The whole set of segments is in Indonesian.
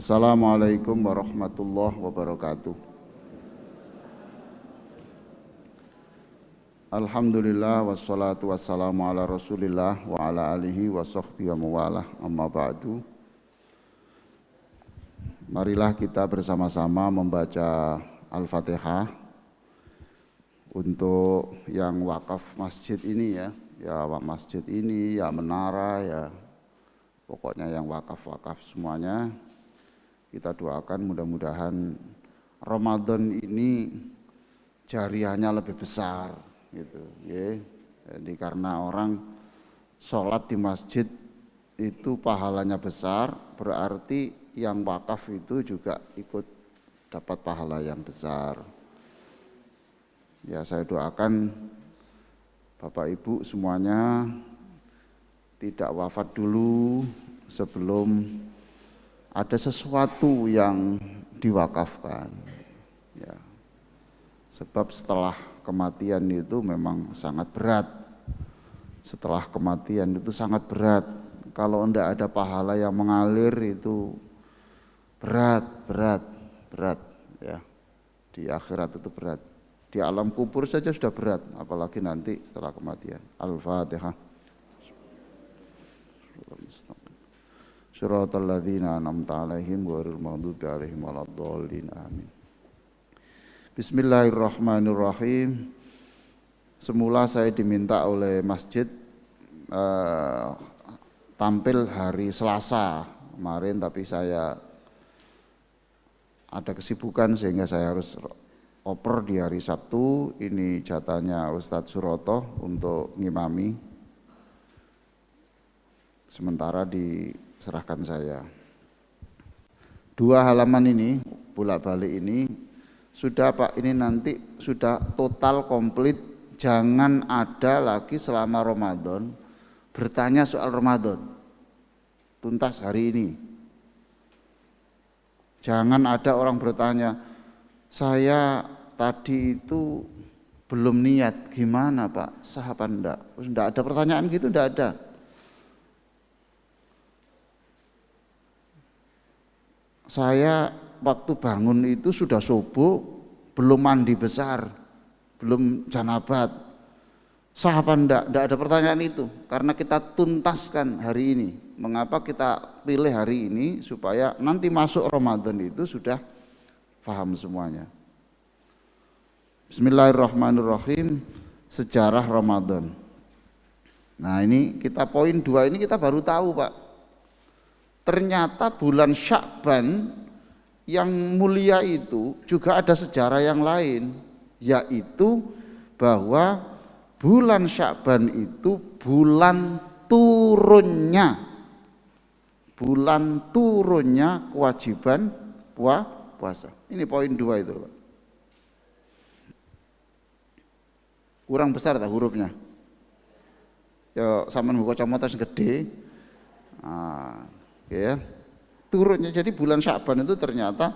Assalamualaikum warahmatullahi wabarakatuh. Alhamdulillah wassalatu wassalamu ala rasulillah wa ala alihi wa sahbihi wa mawalah, amma ba'du. Marilah kita bersama-sama membaca Al-Fatihah untuk yang wakaf masjid ini ya masjid ini, ya menara, ya pokoknya yang wakaf-wakaf semuanya. Kita doakan mudah-mudahan Ramadan ini jariahnya lebih besar gitu ya. Jadi karena orang sholat di masjid itu pahalanya besar, berarti yang wakaf itu juga ikut dapat pahala yang besar. Ya, saya doakan Bapak Ibu semuanya tidak wafat dulu sebelum ada sesuatu yang diwakafkan ya. Sebab setelah kematian itu memang sangat berat. Setelah kematian itu sangat berat. Kalau tidak ada pahala yang mengalir itu berat ya. Di akhirat itu berat. Di alam kubur saja sudah berat, apalagi nanti setelah kematian. Al-Fatihah. Shiratal ladzina an'amta 'alaihim ghairil maghdubi 'alaihim waladdallin. Amin. Bismillahirrahmanirrahim. Semula saya diminta oleh masjid tampil hari Selasa kemarin, tapi saya ada kesibukan sehingga saya harus oper di hari Sabtu. Ini jatahnya Ustadz Suroto untuk ngimami, sementara diserahkan saya. 2 halaman ini bolak-balik ini sudah Pak, ini nanti sudah total komplit. Jangan ada lagi selama Ramadan bertanya soal Ramadan, tuntas hari ini. Jangan ada orang bertanya, saya tadi itu belum niat, gimana Pak, sah apa enggak? Enggak ada pertanyaan gitu, enggak ada. Saya waktu bangun itu sudah subuh, belum mandi besar, belum janabat. Sah apa enggak? Enggak ada pertanyaan itu, karena kita tuntaskan hari ini. Mengapa kita pilih hari ini? Supaya nanti masuk Ramadan itu sudah paham semuanya. Bismillahirrahmanirrahim. Sejarah Ramadan. Nah ini kita poin 2 ini kita baru tahu Pak. Ternyata bulan Sya'ban yang mulia itu juga ada sejarah yang lain, yaitu bahwa bulan Sya'ban itu bulan turunnya kewajiban puasa. Ini poin 2 itu Pak. Kurang besar tak hurufnya? Ya sampean buka kacamata gede. Ya, turunnya. Jadi bulan Sya'ban itu ternyata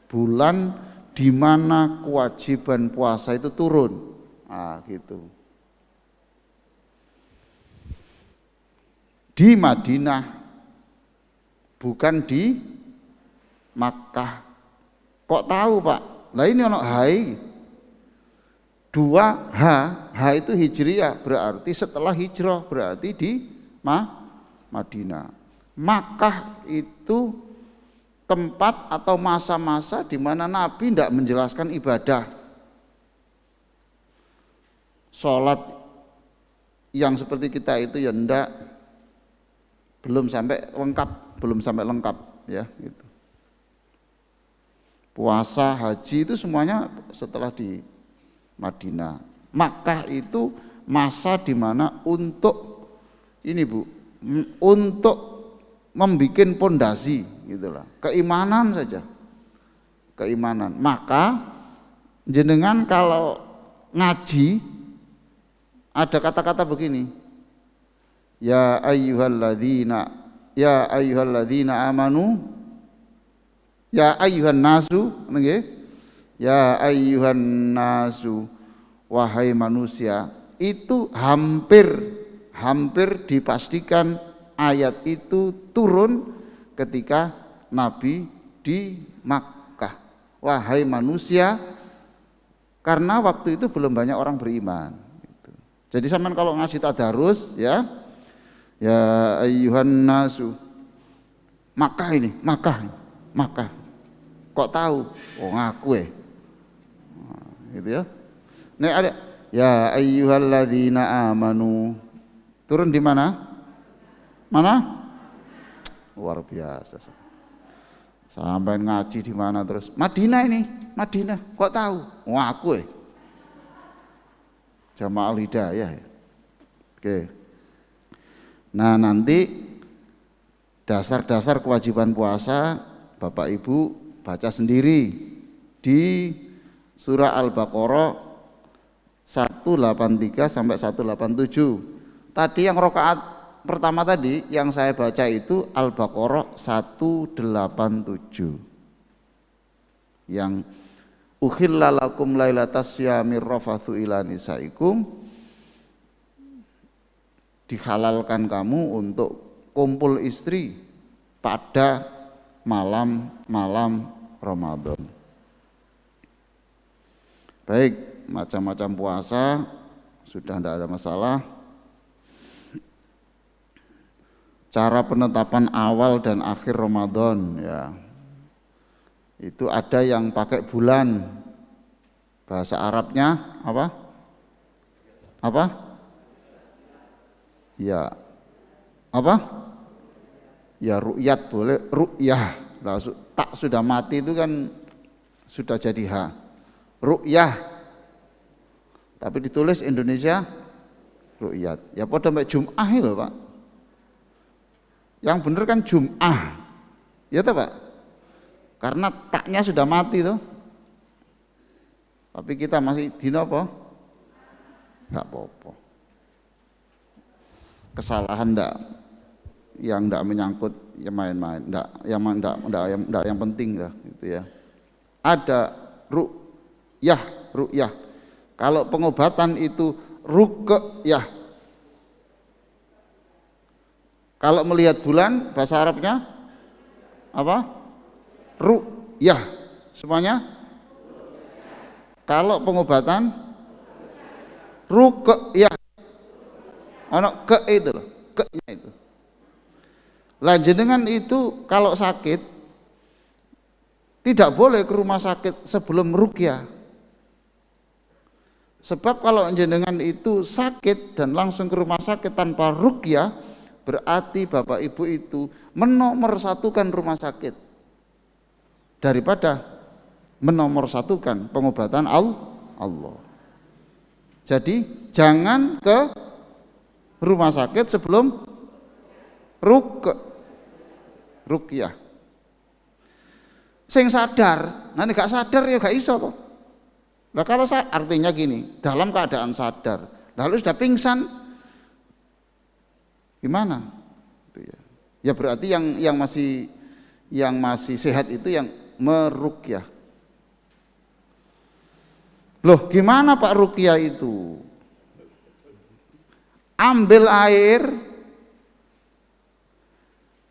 bulan di mana kewajiban puasa itu turun. Gitu. Di Madinah, bukan di Makkah. Kok tahu Pak? Lah ini ono hai. 2 H itu hijriyah, berarti setelah hijrah, berarti di Madinah. Makkah itu tempat atau masa-masa di mana Nabi tidak menjelaskan ibadah. Sholat yang seperti kita itu ya enggak, belum sampai lengkap ya gitu. Puasa, haji itu semuanya setelah di Madinah. Makkah itu masa di mana untuk ini Bu, untuk membikin pondasi gitulah, keimanan saja, keimanan. Maka jenengan kalau ngaji ada kata-kata begini, ya ayyuhalladzina amanu, ya ayyuhan nasu, ya ayyuhan nasu, wahai manusia. Itu hampir dipastikan ayat itu turun ketika Nabi di Makkah. Wahai manusia, karena waktu itu belum banyak orang beriman. Gitu. Jadi sampean kalau ngaji tadarus ya ayyuhan nasu, Makkah ini, Makkah. Kok tahu? Oh ngaku gitu ya. Nek ada ya ayyuhalladzina amanu. Turun di mana? Mana? Luar biasa. Sampai ngaji di mana terus? Madinah ini, Madinah. Kok tahu? Ngaku Jamaah Hidayah. Oke. Nah, nanti dasar-dasar kewajiban puasa Bapak Ibu baca sendiri di surah Al-Baqarah 183 sampai 187. Tadi yang rakaat pertama tadi yang saya baca itu Al-Baqarah 187. Yang uhilla lakum lailatas syamir rafathu ila nisaikum, dihalalkan kamu untuk kumpul istri pada malam-malam Ramadan. Baik, macam-macam puasa sudah tidak ada masalah. Cara penetapan awal dan akhir Ramadan ya. Itu ada yang pakai bulan. Bahasa Arabnya apa? Apa? Ya. Apa? Ya ru'yat boleh, ru'yah. Tak sudah mati itu kan sudah jadi H. Ru'yah. Tapi ditulis Indonesia ru'yat. Ya pada sampai Jum'ah itu, Pak. Yang benar kan Jum'ah. Ya toh, Pak? Karena taknya sudah mati tuh. Tapi kita masih dino apa? Enggak apa-apa. Kesalahan enggak yang enggak menyangkut yang main-main, enggak yang penting lah gitu ya. Ada ru'yah. Kalau pengobatan itu ruqyah. Kalau melihat bulan bahasa Arabnya apa? Ru'yah. Semuanya? Kalau pengobatan ruqyah. Ono ke itu loh, ke-nya itu. Lah jenengan itu kalau sakit tidak boleh ke rumah sakit sebelum ruqyah. Sebab kalau jenengan itu sakit dan langsung ke rumah sakit tanpa ruqyah, berarti Bapak Ibu itu menomorsatukan rumah sakit daripada menomorsatukan pengobatan Allah. Jadi jangan ke rumah sakit sebelum ruqyah. Sing sadar, nanti gak sadar ya gak iso toh. Nah kalau artinya gini, dalam keadaan sadar, lalu sudah pingsan, gimana? Ya berarti yang masih sehat itu yang meruqyah. Loh, gimana Pak ruqyah itu? Ambil air,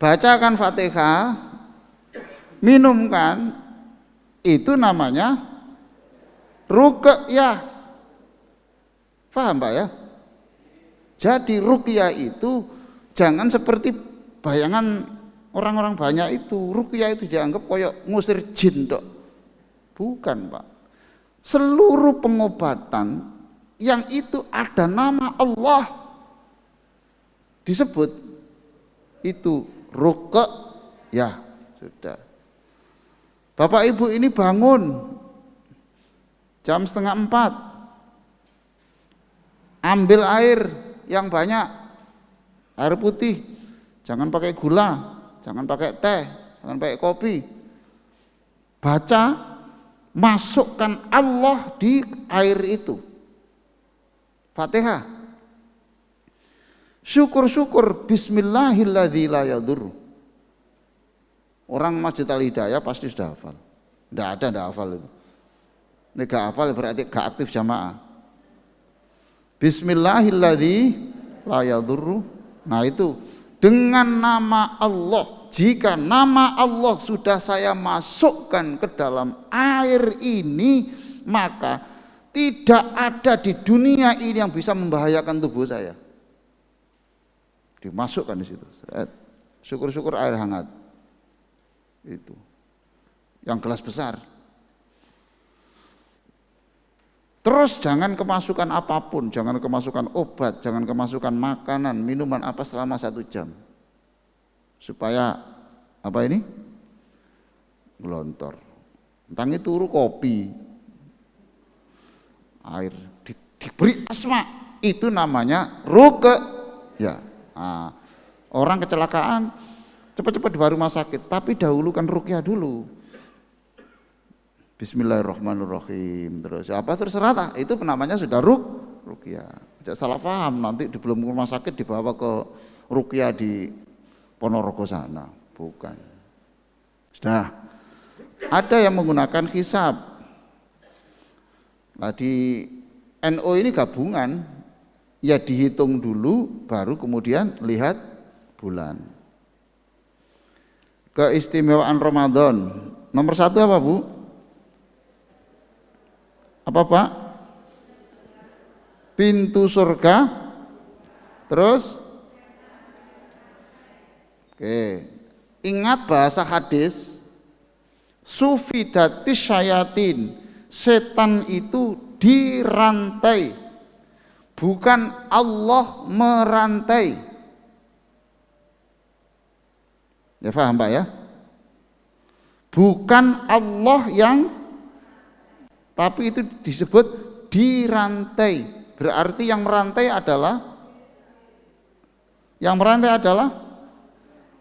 bacakan Fatihah, minumkan, itu namanya ruqyah. Paham Pak ya? Jadi ruqyah itu jangan seperti bayangan orang-orang banyak itu. Ruqyah itu dianggap kayak ngusir jin dok. Bukan Pak. Seluruh pengobatan yang itu ada nama Allah disebut itu ruqyah. Sudah. Bapak Ibu ini bangun jam 3:30, ambil air yang banyak, air putih, jangan pakai gula, jangan pakai teh, jangan pakai kopi. Baca, masukkan Allah di air itu. Fatihah. Syukur-syukur bismillahilladzi la yadurru. Orang Masjid Al-Hidayah pasti sudah hafal. Enggak hafal itu. Ini gak hafal berarti gak aktif jamaah. Bismillahilladzi la yadurru. Nah itu dengan nama Allah jika nama Allah sudah saya masukkan ke dalam air ini, maka tidak ada di dunia ini yang bisa membahayakan tubuh saya. Dimasukkan di situ. Syukur-syukur air hangat. Itu. Yang gelas besar. Terus jangan kemasukan apapun, jangan kemasukan obat, jangan kemasukan makanan, minuman apa selama 1 jam. Supaya apa ini? Gelontor. Entang itu turu kopi. Air diberi asma, itu namanya ruqyah. Nah, orang kecelakaan cepat-cepat di rumah sakit, tapi dahulukan ruqyah dulu. Bismillahirrahmanirrahim. Terus apa terserah, itu namanya sudah ruqyah. Jangan salah paham, nanti di belum rumah sakit dibawa ke ruqyah di Ponorogo sana, bukan. Sudah ada yang menggunakan hisab. Nah di NO ini gabungan, ya dihitung dulu baru kemudian lihat bulan. Keistimewaan Ramadan nomor 1 apa Bu? Apa Pak? Pintu surga. Terus oke, ingat bahasa hadis, sufidatis syayatin, setan itu dirantai, bukan Allah merantai. Ya paham Pak ya? Bukan Allah yang, tapi itu disebut dirantai. Berarti yang merantai adalah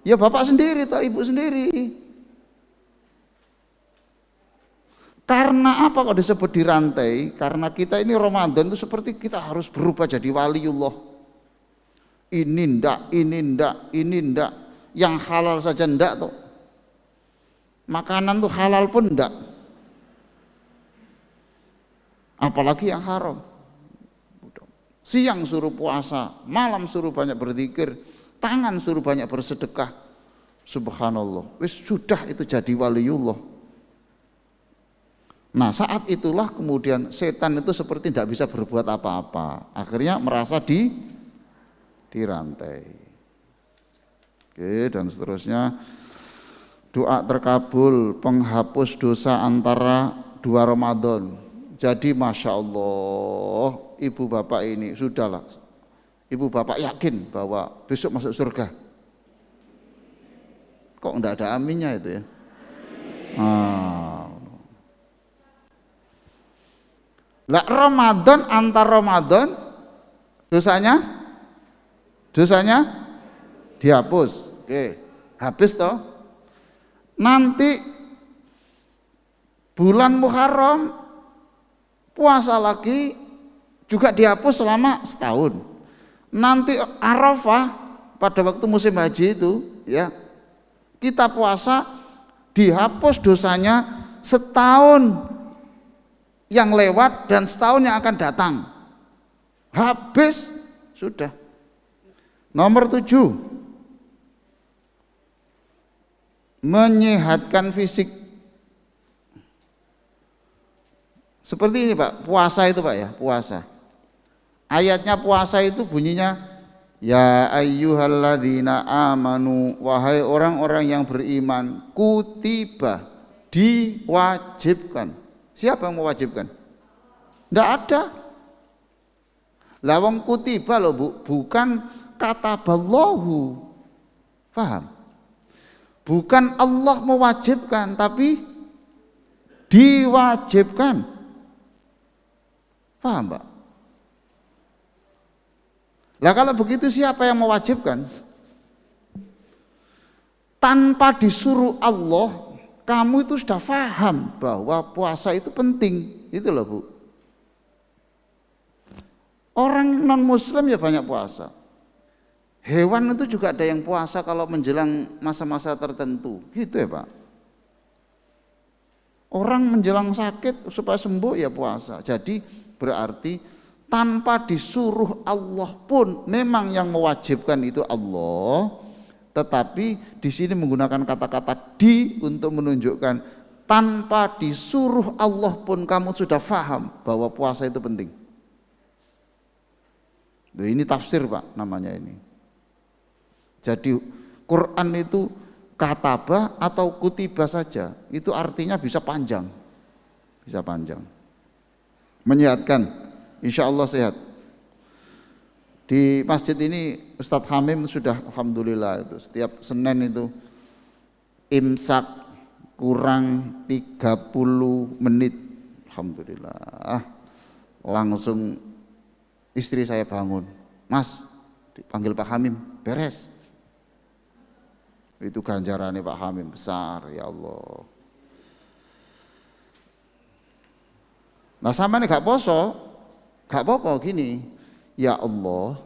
ya bapak sendiri atau ibu sendiri. Karena apa kok disebut dirantai? Karena kita ini Ramadan itu seperti kita harus berubah jadi waliullah. Ini ndak, yang halal saja ndak tuh. Makanan tuh halal pun ndak. Apalagi yang haram. Siang suruh puasa, malam suruh banyak berzikir, tangan suruh banyak bersedekah. Subhanallah, wis sudah itu jadi waliullah. Nah saat itulah kemudian setan itu seperti tidak bisa berbuat apa-apa, akhirnya merasa dirantai. Oke, dan seterusnya, doa terkabul, penghapus dosa antara 2 Ramadan. Jadi Masya Allah, ibu bapak ini sudahlah, ibu bapak yakin bahwa besok masuk surga. Kok enggak ada aminnya itu ya? Lah Ramadan, antar Ramadan dosanya dihapus. Oke, habis toh. Nanti bulan Muharram puasa lagi juga dihapus selama setahun. Nanti Arafah pada waktu musim haji itu ya, kita puasa dihapus dosanya setahun yang lewat dan setahun yang akan datang. Habis sudah. Nomor 7, menyehatkan fisik. Seperti ini Pak, puasa itu Pak ya, puasa. Ayatnya puasa itu bunyinya, ya ayyuhalladzina amanu, wahai orang-orang yang beriman, kutiba, diwajibkan. Siapa yang mewajibkan? Tidak ada. Lawang kutiba loh Bu, bukan kataballahu. Paham? Bukan Allah mewajibkan, tapi diwajibkan. Paham Pak? Lah kalau begitu siapa yang mewajibkan? Tanpa disuruh Allah, kamu itu sudah paham bahwa puasa itu penting, itu loh Bu. Orang non muslim ya banyak puasa. Hewan itu juga ada yang puasa kalau menjelang masa-masa tertentu, gitu ya Pak. Orang menjelang sakit supaya sembuh ya puasa. Jadi berarti tanpa disuruh Allah pun memang yang mewajibkan itu Allah. Tetapi di sini menggunakan kata-kata di untuk menunjukkan tanpa disuruh Allah pun kamu sudah paham bahwa puasa itu penting. Loh, ini tafsir Pak namanya ini. Jadi Quran itu kataba atau kutiba saja, itu artinya bisa panjang. Bisa panjang. Menyehatkan, insya Allah sehat. Di masjid ini Ustadz Hamim sudah alhamdulillah itu setiap Senin itu imsak kurang 30 menit alhamdulillah langsung istri saya bangun, Mas dipanggil Pak Hamim, beres. Itu ganjarannya Pak Hamim besar ya Allah. Nah sama nih gak poso, gak apa-apa gini, ya Allah,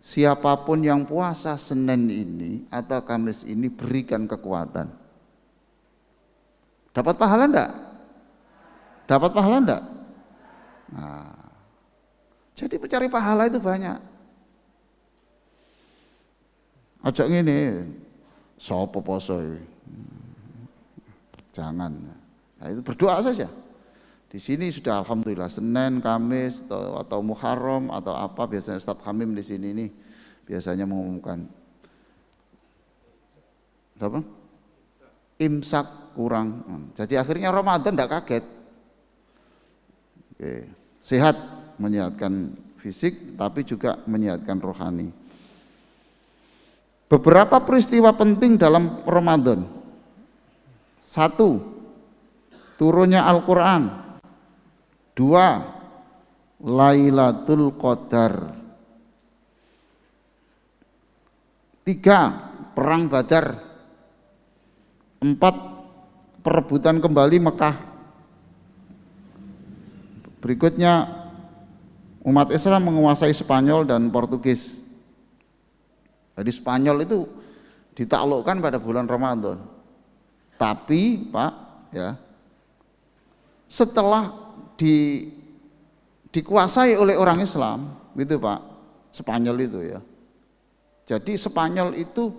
siapapun yang puasa Senin ini atau Kamis ini berikan kekuatan. Dapat pahala enggak? Dapat pahala enggak? Nah, jadi pencari pahala itu banyak. Ojo ngene, sopo poso ini? Jangan. Nah, itu berdoa saja. Di sini sudah alhamdulillah Senin, Kamis atau Muharram atau apa biasanya Ustadz Hamim di sini nih biasanya mengumumkan. Apa? Imsak kurang. Jadi akhirnya Ramadan tidak kaget. Oke. Sehat, menyehatkan fisik tapi juga menyehatkan rohani. Beberapa peristiwa penting dalam Ramadan. 1. Turunnya Al-Quran. 2. Lailatul Qadar. 3. Perang Badar. 4. Perebutan kembali Mekah. Berikutnya umat Islam menguasai Spanyol dan Portugis. Jadi Spanyol itu ditaklukkan pada bulan Ramadan. Tapi Pak ya, setelah dikuasai oleh orang Islam, gitu Pak, Spanyol itu ya. Jadi Spanyol itu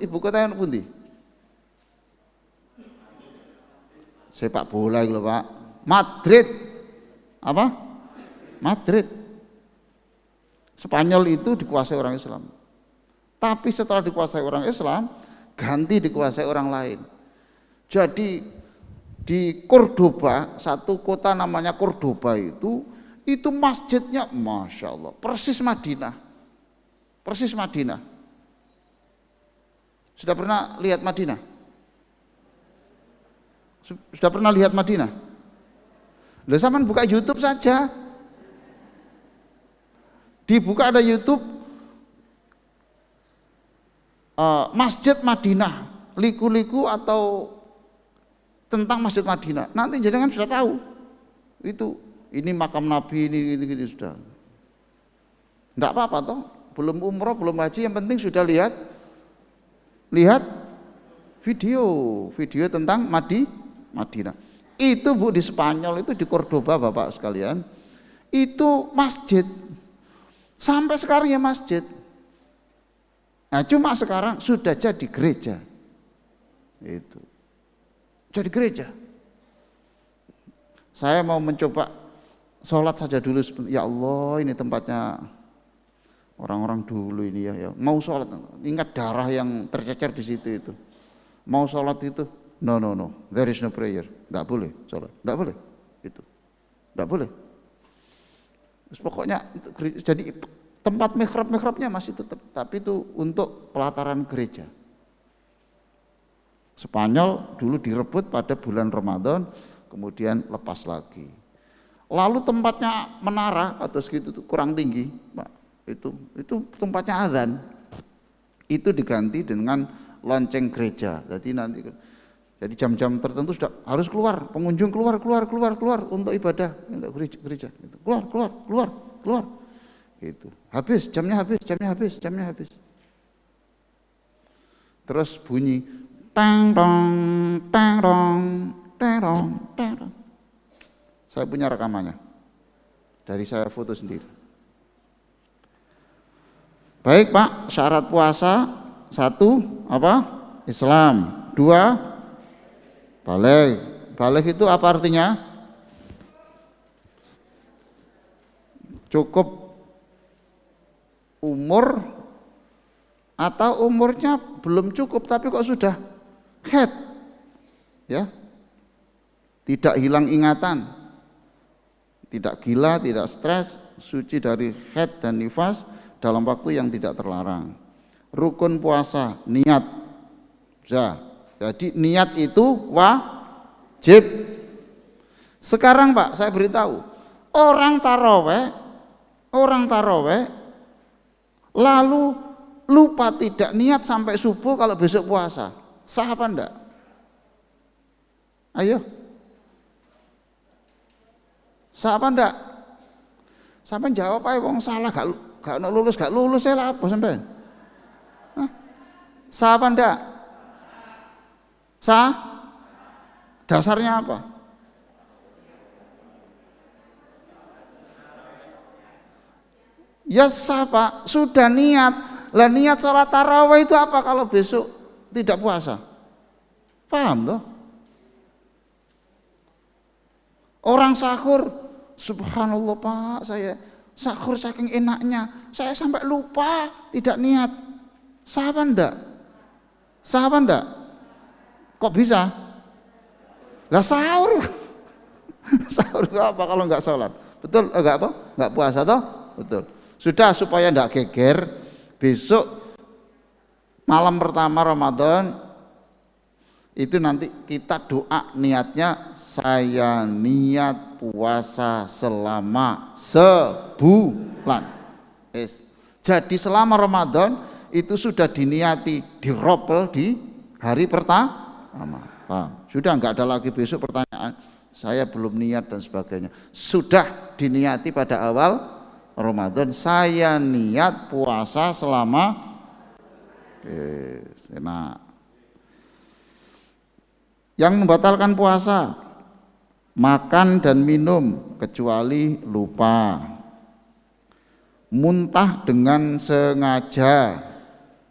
ibu kota yang pundi? Sepak bola itu Pak. Madrid. Apa? Madrid. Spanyol itu dikuasai orang Islam. Tapi setelah dikuasai orang Islam, ganti dikuasai orang lain. Jadi di Cordoba, satu kota namanya Cordoba itu masjidnya Masya Allah, persis Madinah. Persis Madinah. Sudah pernah lihat Madinah? Sudah pernah lihat Madinah? Lah zaman buka YouTube saja. Dibuka ada YouTube Masjid Madinah, liku-liku atau tentang Masjid Madinah. Nanti jenengan sudah tahu. Ini makam Nabi ini gitu sudah. Enggak apa-apa toh, belum umroh, belum haji, yang penting sudah lihat video tentang Madinah. Itu Bu di Spanyol itu di Cordoba Bapak sekalian. Itu masjid. Sampai sekarang ya masjid. Nah, cuma sekarang sudah jadi gereja. Itu. Jadi gereja. Saya mau mencoba sholat saja dulu. Ya Allah, ini tempatnya orang-orang dulu ini ya. Mau sholat, ingat darah yang tercecer di situ itu. Mau sholat itu, no, there is no prayer. Tidak boleh sholat, tidak boleh. Itu, tidak boleh. Terus pokoknya, jadi tempat mihrab-mihrabnya masih tetap, tapi itu untuk pelataran gereja. Spanyol dulu direbut pada bulan Ramadan, kemudian lepas lagi. Lalu tempatnya menara atau segitu kurang tinggi, Pak. Itu tempatnya azan. Itu diganti dengan lonceng gereja. Jadi jam-jam tertentu sudah harus keluar, pengunjung keluar untuk ibadah, untuk gereja. Keluar. Gitu. Jamnya habis. Terus bunyi tang dong. Saya punya rekamannya. Dari saya foto sendiri. Baik Pak, syarat puasa satu apa? Islam. Dua, baligh. Baligh itu apa artinya? Cukup umur atau umurnya belum cukup tapi kok sudah haid, ya, tidak hilang ingatan, tidak gila, tidak stres, suci dari haid dan nifas dalam waktu yang tidak terlarang. Rukun puasa, niat, bisa. Jadi niat itu wajib. Sekarang Pak, saya beritahu, orang taraweh lalu lupa tidak niat sampai subuh kalau besok puasa, sah apa enggak? Ayo, sah apa enggak? Sampai jawab aja, wong salah gak lulus saya lah apa sampai? Sah apa enggak? Sah? Dasarnya apa? Ya sah Pak, sudah niat. Lah niat sholat tarawih itu apa kalau besok tidak puasa? Paham toh? Orang sahur, subhanallah Pak, saya sahur saking enaknya, saya sampai lupa tidak niat. Sah apa enggak? Sah apa enggak? Kok bisa? Lah sahur. Sahur itu apa kalau enggak sholat? Betul? Enggak apa? Enggak puasa toh? Betul. Sudah, supaya enggak geger, besok malam pertama Ramadan itu nanti kita doa niatnya, saya niat puasa selama sebulan. Jadi selama Ramadan itu sudah diniati, diropel di hari pertama. Paham? Sudah enggak ada lagi besok pertanyaan saya belum niat dan sebagainya. Sudah diniati pada awal Ramadan, saya niat puasa selama enak. Yang membatalkan puasa, makan dan minum kecuali lupa, muntah dengan sengaja.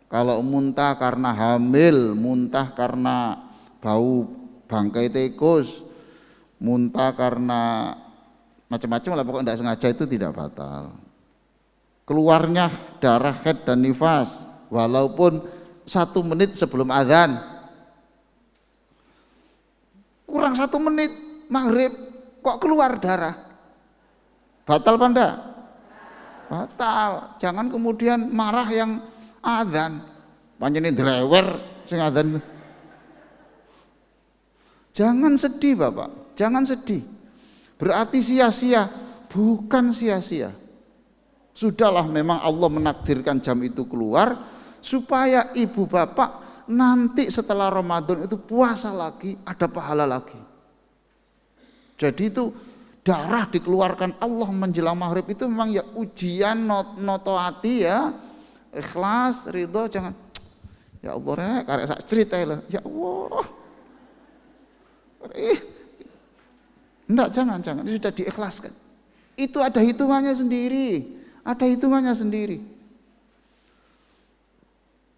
Kalau muntah karena hamil, muntah karena bau bangkai tikus, muntah karena macam-macam lah, pokoknya tidak sengaja itu tidak batal. Keluarnya darah haid dan nifas walaupun 1 menit sebelum azan, kurang 1 menit maghrib kok keluar darah, batal apa enggak? Batal. Jangan kemudian marah yang azan, panjenengan drewer sing azan. Jangan sedih Bapak, jangan sedih. Berarti sia-sia, bukan sia-sia. Sudahlah, memang Allah menakdirkan jam itu keluar supaya ibu bapak nanti setelah Ramadan itu puasa lagi, ada pahala lagi. Jadi itu darah dikeluarkan Allah menjelang maghrib itu memang ya ujian noto hati ya, ikhlas, ridho, jangan ya Allah karek sak cerita ya Allah. Enggak, jangan, itu sudah diikhlaskan. Itu ada hitungannya sendiri, ada hitungannya sendiri.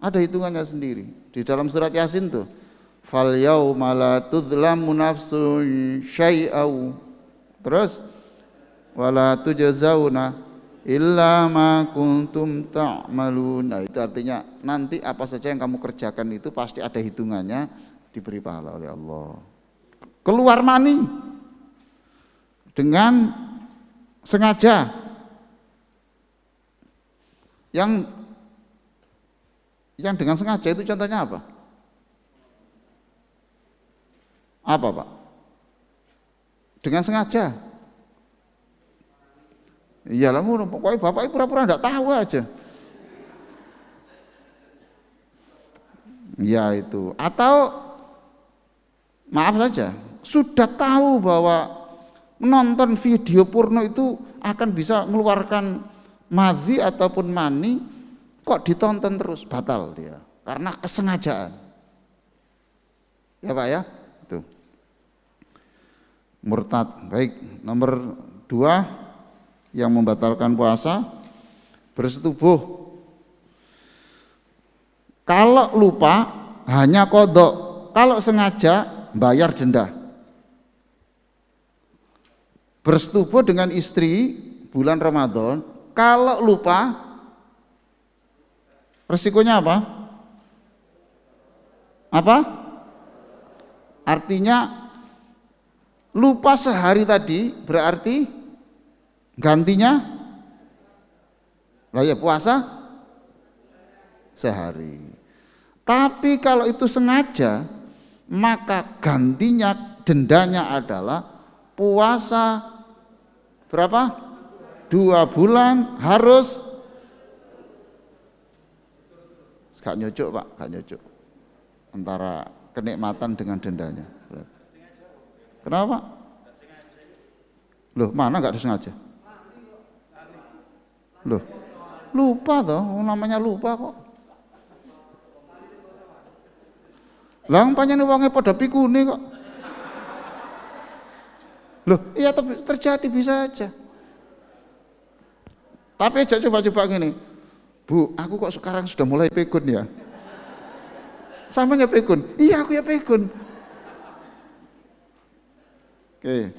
Ada hitungannya sendiri. Di dalam surat Yasin tuh, fal yauma la tudzlamu nafsun syai'au. Terus wala tujzauna illa ma kuntum ta'malun. Nah, itu artinya nanti apa saja yang kamu kerjakan itu pasti ada hitungannya, diberi pahala oleh Allah. Keluar mani dengan sengaja, yang dengan sengaja itu contohnya apa? Apa Pak? Dengan sengaja. Iyalah, pokoknya bapak pura-pura enggak tahu aja. Ya itu. Atau maaf saja, sudah tahu bahwa menonton video porno itu akan bisa mengeluarkan madhi ataupun mani, kok ditonton terus, batal dia karena kesengajaan. Ya Pak ya, itu murtad. Baik, nomor 2 yang membatalkan puasa, bersetubuh Kalau lupa hanya kodok, kalau sengaja bayar denda. Bersetubuh dengan istri bulan Ramadan, kalau lupa resikonya apa? Apa? Artinya lupa sehari tadi berarti gantinya lah ya puasa sehari. Tapi kalau itu sengaja, maka gantinya dendanya adalah puasa berapa? 2 bulan harus gak nyocok Pak, gak nyocok antara kenikmatan dengan dendanya. Kenapa Pak? Loh mana gak disengaja? Loh lupa toh, namanya lupa kok. Lah panjenengan wonge padha pikune kok. Loh iya terjadi bisa aja. Tapi aja coba-coba gini, Bu, aku kok sekarang sudah mulai pikun ya? Samanya pikun? Iya aku ya pikun. Oke.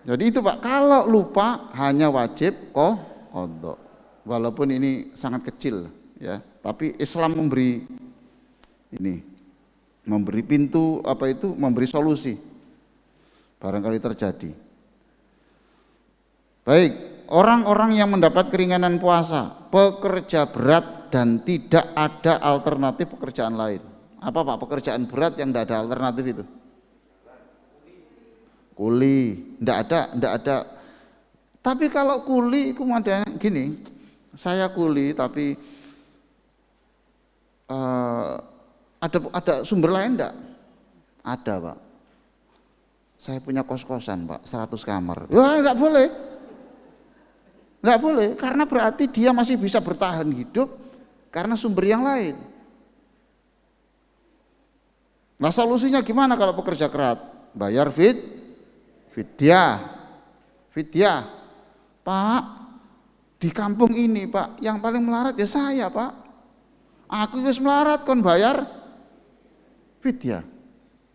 Jadi itu Pak, kalau lupa hanya wajib qadha. Walaupun ini sangat kecil ya, tapi Islam memberi ini, memberi pintu apa itu, memberi solusi. Barangkali terjadi. Baik. Orang-orang yang mendapat keringanan puasa, pekerja berat dan tidak ada alternatif pekerjaan lain. Apa Pak pekerjaan berat yang tidak ada alternatif itu? Kuli, tidak ada. Tapi kalau kuli itu ada gini, saya kuli tapi ada sumber lain enggak? Ada Pak. Saya punya kos-kosan Pak, 100 kamar. Wah enggak boleh. Enggak boleh, karena berarti dia masih bisa bertahan hidup karena sumber yang lain. Nah solusinya gimana kalau pekerja keras? Bayar fidyah. Pak, di kampung ini Pak, yang paling melarat ya saya Pak. Aku harus melarat kon bayar fidyah.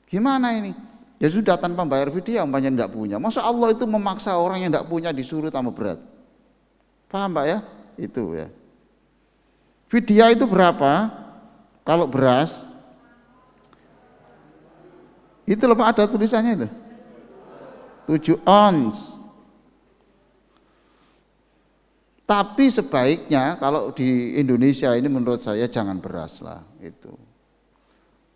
Gimana ini? Ya sudah tanpa bayar fidyah umpamanya tidak punya. Masa Allah itu memaksa orang yang tidak punya disuruh tambah berat? Paham Pak ya? Itu ya. Fidyah itu berapa? Kalau beras itu loh Pak, ada tulisannya itu 7 ons. Tapi sebaiknya kalau di Indonesia ini menurut saya jangan beras lah itu.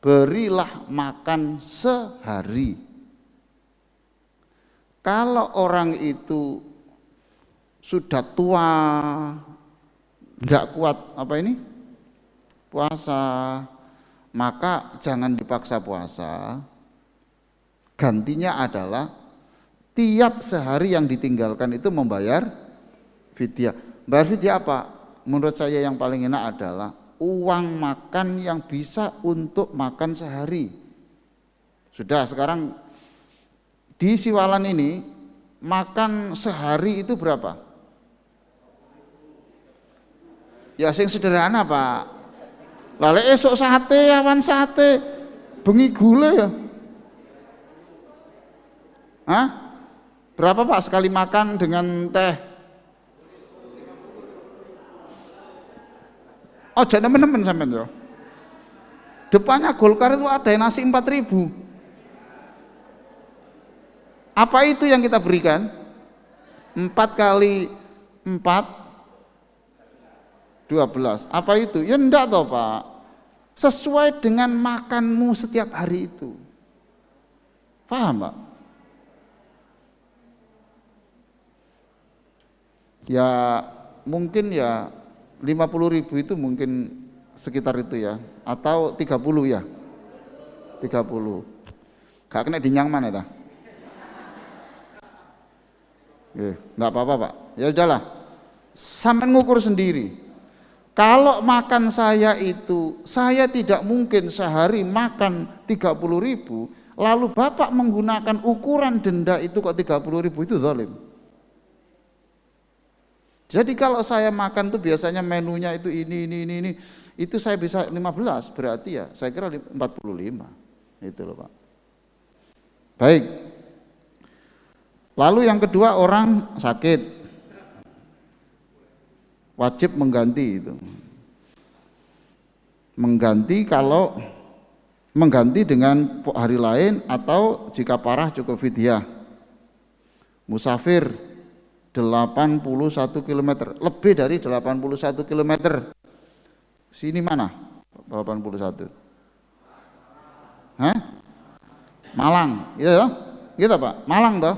Berilah makan sehari. Kalau orang itu sudah tua, tidak kuat apa ini puasa, maka jangan dipaksa puasa. Gantinya adalah tiap sehari yang ditinggalkan itu membayar fidyah. Bayar fidyah apa? Menurut saya yang paling enak adalah uang makan yang bisa untuk makan sehari. Sudah sekarang di Siwalan ini makan sehari itu berapa? Ya sing sederhana Pak. Lale esok sate, awan sate, bengi gula ya. Hah? Berapa Pak sekali makan dengan teh? Oh jangan temen-temen sampean yo. Depannya Golkar itu ada nasi 4.000. Apa itu yang kita berikan? 4 kali 4 12. Apa itu? Ya enggak toh Pak. Sesuai dengan makanmu setiap hari itu. Paham Pak? Ya mungkin ya 50.000 itu mungkin sekitar itu ya. Atau 30 ya. 30. Gak kena dinyang mana ta? Enggak apa-apa Pak. Ya udahlah. Sampai ngukur sendiri. Kalau makan saya itu, saya tidak mungkin sehari makan 30.000, lalu Bapak menggunakan ukuran denda itu kok 30.000, itu zalim. Jadi kalau saya makan tuh biasanya menunya itu ini, Itu saya bisa 15, berarti ya saya kira 45. Itu loh Pak. Baik. Lalu yang kedua, orang sakit wajib mengganti itu. Mengganti dengan hari lain, atau jika parah cukup fidyah. Musafir 81 km, lebih dari 81 km. Sini mana? 81. Hah? Malang, gitu toh? Gitu Pak, Malang toh.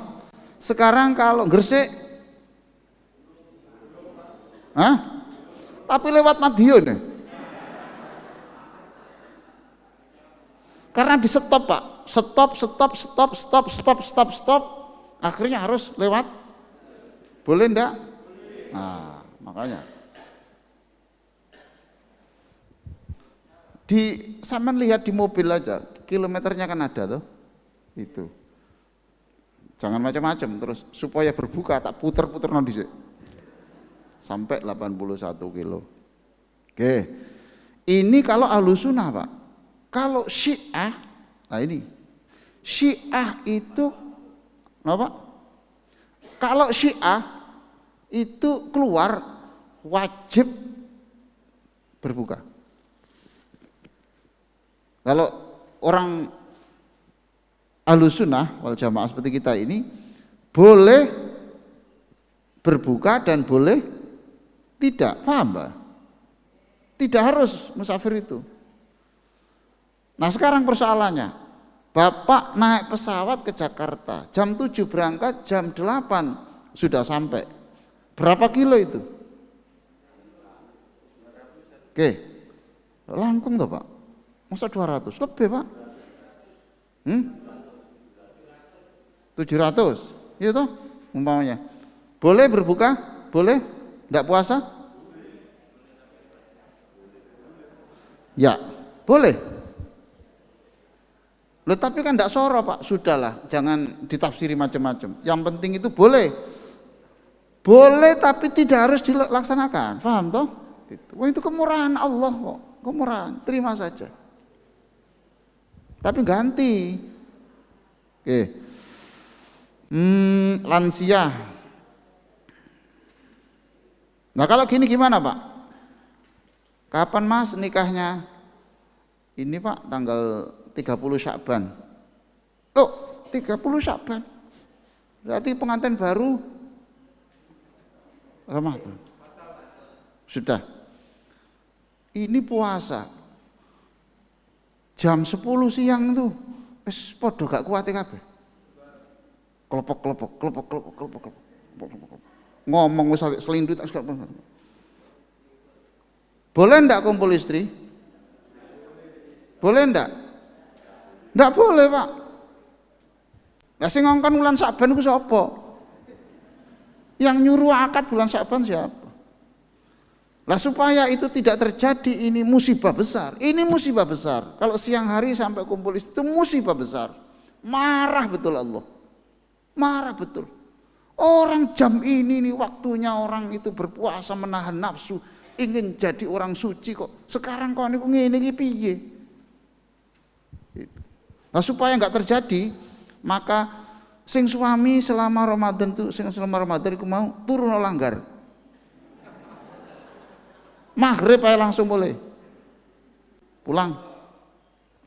Sekarang kalau Gresik, hah? Tapi lewat Madiun ya? Karena di stop Pak, stop, akhirnya harus lewat. Boleh enggak? Nah, makanya sampean lihat di mobil aja, kilometernya kan ada tuh. Itu. Jangan macam-macam terus, supaya berbuka tak puter-puter nanti sih. Sampai 81 kilo. Oke. Ini kalau Ahlussunnah Pak. Kalau Syiah, nah ini Syiah itu apa? Kalau Syiah itu keluar wajib berbuka. Kalau orang Ahlussunnah wal Jamaah seperti kita ini boleh berbuka dan boleh tidak, paham Mbak? Tidak harus musafir itu. Nah sekarang persoalannya, Bapak naik pesawat ke Jakarta, jam 7 berangkat, jam 8 sudah sampai. Berapa kilo itu? Oke, langkung toh Pak? Masa 200? Lebih Pak? 700? Iya toh umpamanya. Boleh berbuka? Boleh? Tidak puasa? Ya, boleh. Loh, tapi kan tidak soro Pak, sudahlah, jangan ditafsiri macam-macam. Yang penting itu boleh, tapi tidak harus dilaksanakan, paham toh? Wah itu kemurahan Allah kok, kemurahan, terima saja. Tapi ganti. Oke. Lansia. Nah kalau gini gimana Pak? Kapan Mas nikahnya? Ini Pak tanggal 30 Sya'ban. Loh, 30 Sya'ban. Berarti pengantin baru Ramadan. Sudah. Ini puasa. Jam 10 siang tuh wis padha gak kuat kabeh. Kelopok. Ngomong wis selindut tak. Boleh ndak kumpul istri? Boleh ndak? Ndak boleh Pak. Lah sing ngongkon bulan Sya'ban ku sapa? Yang nyuruh akad bulan Sya'ban siapa? Lah supaya itu tidak terjadi, ini musibah besar. Ini musibah besar. Kalau siang hari sampai kumpul istri itu musibah besar. Marah betul Allah. Marah betul. Orang jam ini nih waktunya orang itu berpuasa menahan nafsu, ingin jadi orang suci kok. Sekarang kok niku ngene iki piye? Nah supaya enggak terjadi, maka sing suami selama Ramadan itu iku mau turun langgar. Maghrib aja langsung boleh pulang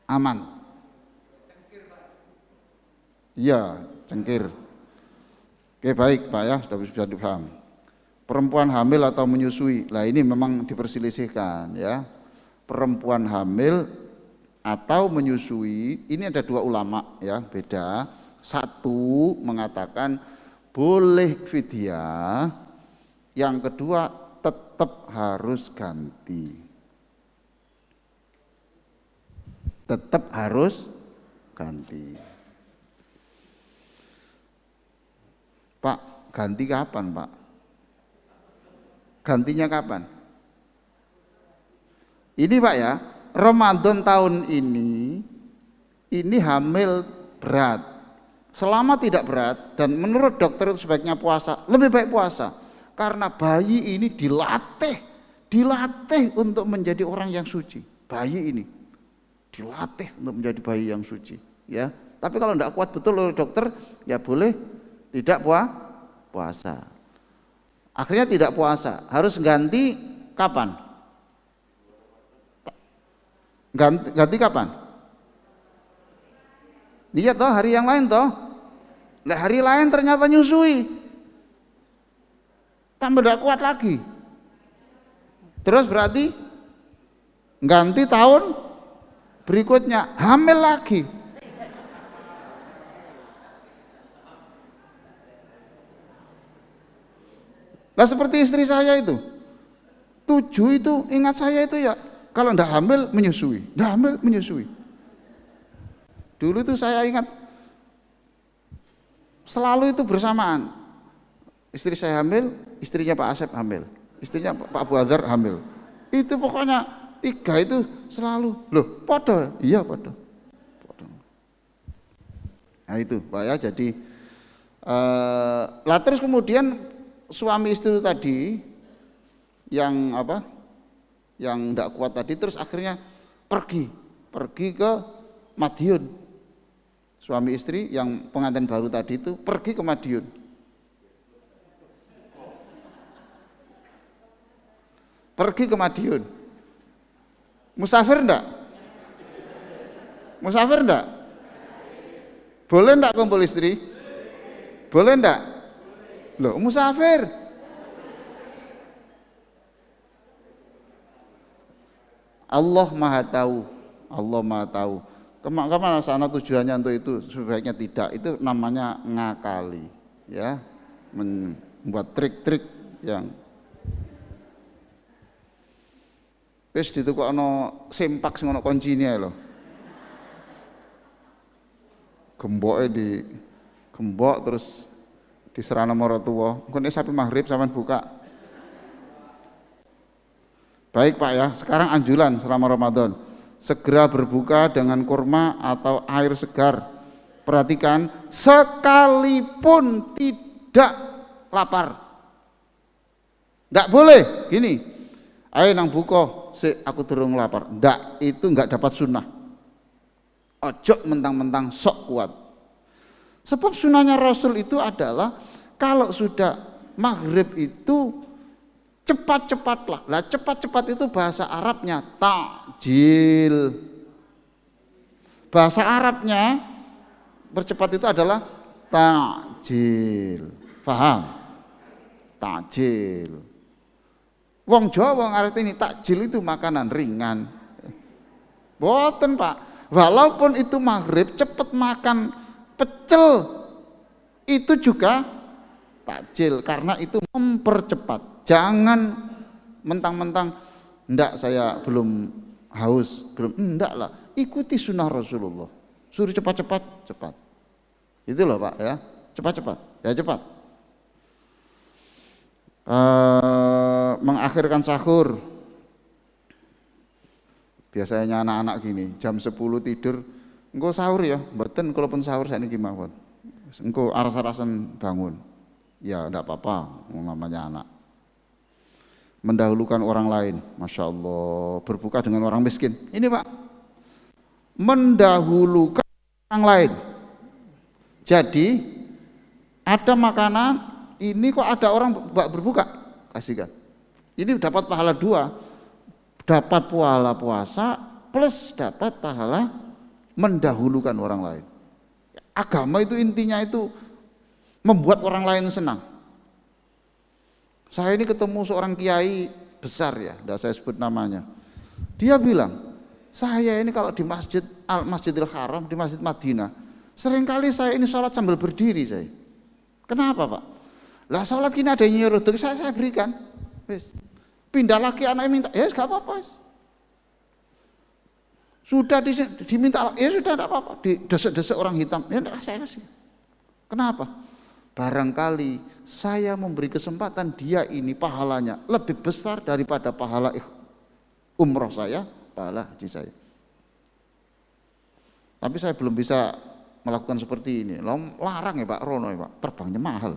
aman. Iya, cengkir. Oke baik Pak ya, sudah bisa dipaham. Perempuan hamil atau menyusui, lah ini memang diperselisihkan ya. Perempuan hamil atau menyusui, ini ada dua ulama ya, beda. Satu mengatakan boleh fidyah, yang kedua tetap harus ganti. Tetap harus ganti. Pak, ganti kapan Pak? Gantinya kapan? Ini Pak ya, Ramadan tahun ini hamil berat. Selama tidak berat dan menurut dokter itu sebaiknya puasa, lebih baik puasa. Karena bayi ini dilatih dilatih untuk menjadi orang yang suci. Bayi ini dilatih untuk menjadi bayi yang suci, ya. Tapi kalau tidak kuat betul oleh dokter, ya boleh tidak puasa. Akhirnya tidak puasa, harus ganti kapan? Ganti kapan? Lihat toh hari yang lain toh. Lah hari lain ternyata nyusui. Tambah tidak kuat lagi. Terus berarti ganti tahun berikutnya hamil lagi. Lah seperti istri saya itu 7 itu, ingat saya itu ya, kalau ndak hamil menyusui, ndak hamil menyusui. Dulu itu saya ingat selalu itu bersamaan. Istri saya hamil, istrinya Pak Asep hamil, istrinya Pak Abu Adzar hamil. Itu pokoknya 3 itu selalu. Loh, podo? Iya podo. Nah itu Pak ya, jadi lah terus kemudian suami istri itu tadi yang apa? Yang tidak kuat tadi, terus akhirnya pergi ke Madiun. Suami istri yang pengantin baru tadi itu pergi ke Madiun. Pergi ke Madiun. Musafir enggak? Musafir enggak? Boleh enggak kumpul istri? Boleh enggak? Loh, musafir. Allah Maha tahu. Allah Maha tahu. Kemana sana tujuannya untuk itu, sebaiknya tidak. Itu namanya ngakali, ya, membuat trik-trik yang wis ditukokno sempak sing ono kuncine lho. Gemboke di gembok terus diserana maratuwa. Engko nek sapi maghrib sampean buka. Baik Pak ya, sekarang anjuran selama Ramadan. Segera berbuka dengan kurma atau air segar. Perhatikan, sekalipun tidak lapar. Tidak boleh gini, ayo nang buka, aku durung lapar. Tidak, itu enggak dapat sunnah. Ojo mentang-mentang sok kuat. Sebab sunnahnya Rasul itu adalah kalau sudah maghrib itu cepat-cepatlah. Lah cepat-cepat itu bahasa Arabnya takjil. Bahasa Arabnya bercepat itu adalah takjil. Paham? Takjil. Wong Jawa ngerti ini takjil itu makanan ringan. Boten Pak. Walaupun itu maghrib cepat makan pecel itu juga takjil karena itu mempercepat. Jangan mentang-mentang enggak saya belum haus, belum, enggak lah. Ikuti sunnah Rasulullah. Suruh cepat-cepat, cepat. Itu loh Pak ya. Cepat-cepat, ya cepat. Mengakhirkan sahur. Biasanya anak-anak gini, jam 10 tidur, engko sahur ya, mboten kalaupun sahur sakniki mawon. Engko aras-arasan bangun. Ya enggak apa-apa, namanya anak. Mendahulukan orang lain, Masya Allah, berbuka dengan orang miskin. Ini Pak, mendahulukan orang lain. Jadi ada makanan, ini kok ada orang berbuka, kasihkan. Ini dapat pahala 2, dapat pahala puasa plus dapat pahala mendahulukan orang lain. Agama itu intinya itu membuat orang lain senang. Saya ini ketemu seorang kiai besar ya, tidak saya sebut namanya. Dia bilang, saya ini kalau di Masjidil Haram, di Masjid Madinah, seringkali saya ini sholat sambil berdiri saya. Kenapa Pak? Lah sholat kini ada yang nyuruh, saya berikan. Wis. Pindah lagi anaknya minta, ya gak apa-apa. Sudah diminta, ya sudah tidak apa-apa. Desek-desek orang hitam, ya enggak saya kasih. Kenapa? Barangkali saya memberi kesempatan dia ini pahalanya lebih besar daripada pahala umroh saya, pahala haji saya. Tapi saya belum bisa melakukan seperti ini. Larang ya Pak Rono ya Pak, terbangnya mahal.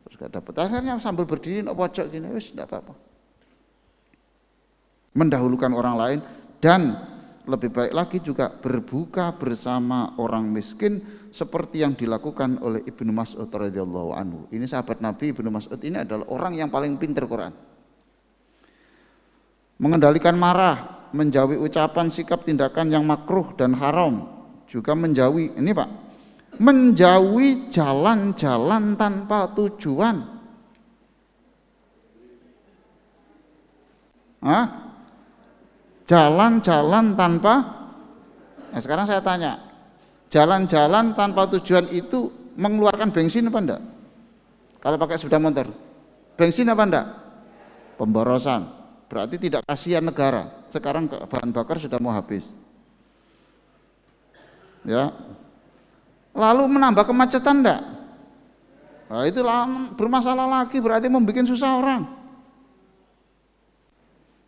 Terus gak dapat. Akhirnya sambil berdiri nak pojok gini, wis enggak apa-apa. mendahulukan orang lain, dan lebih baik lagi juga berbuka bersama orang miskin seperti yang dilakukan oleh Ibnu Mas'ud radhiyallahu anhu. Ini sahabat Nabi. Ibnu Mas'ud ini adalah orang yang paling pintar Quran. Mengendalikan marah, menjauhi ucapan, sikap, tindakan yang makruh dan haram, juga menjauhi ini Pak, menjauhi jalan-jalan tanpa tujuan. Jalan-jalan tanpa, nah sekarang saya tanya, jalan-jalan tanpa tujuan itu mengeluarkan bensin apa enggak? Kalau pakai sepeda motor, bensin apa enggak? Pemborosan, berarti tidak kasihan negara. Sekarang bahan bakar sudah mau habis, ya. Lalu menambah kemacetan enggak? Nah, itu bermasalah lagi, berarti membuat susah orang.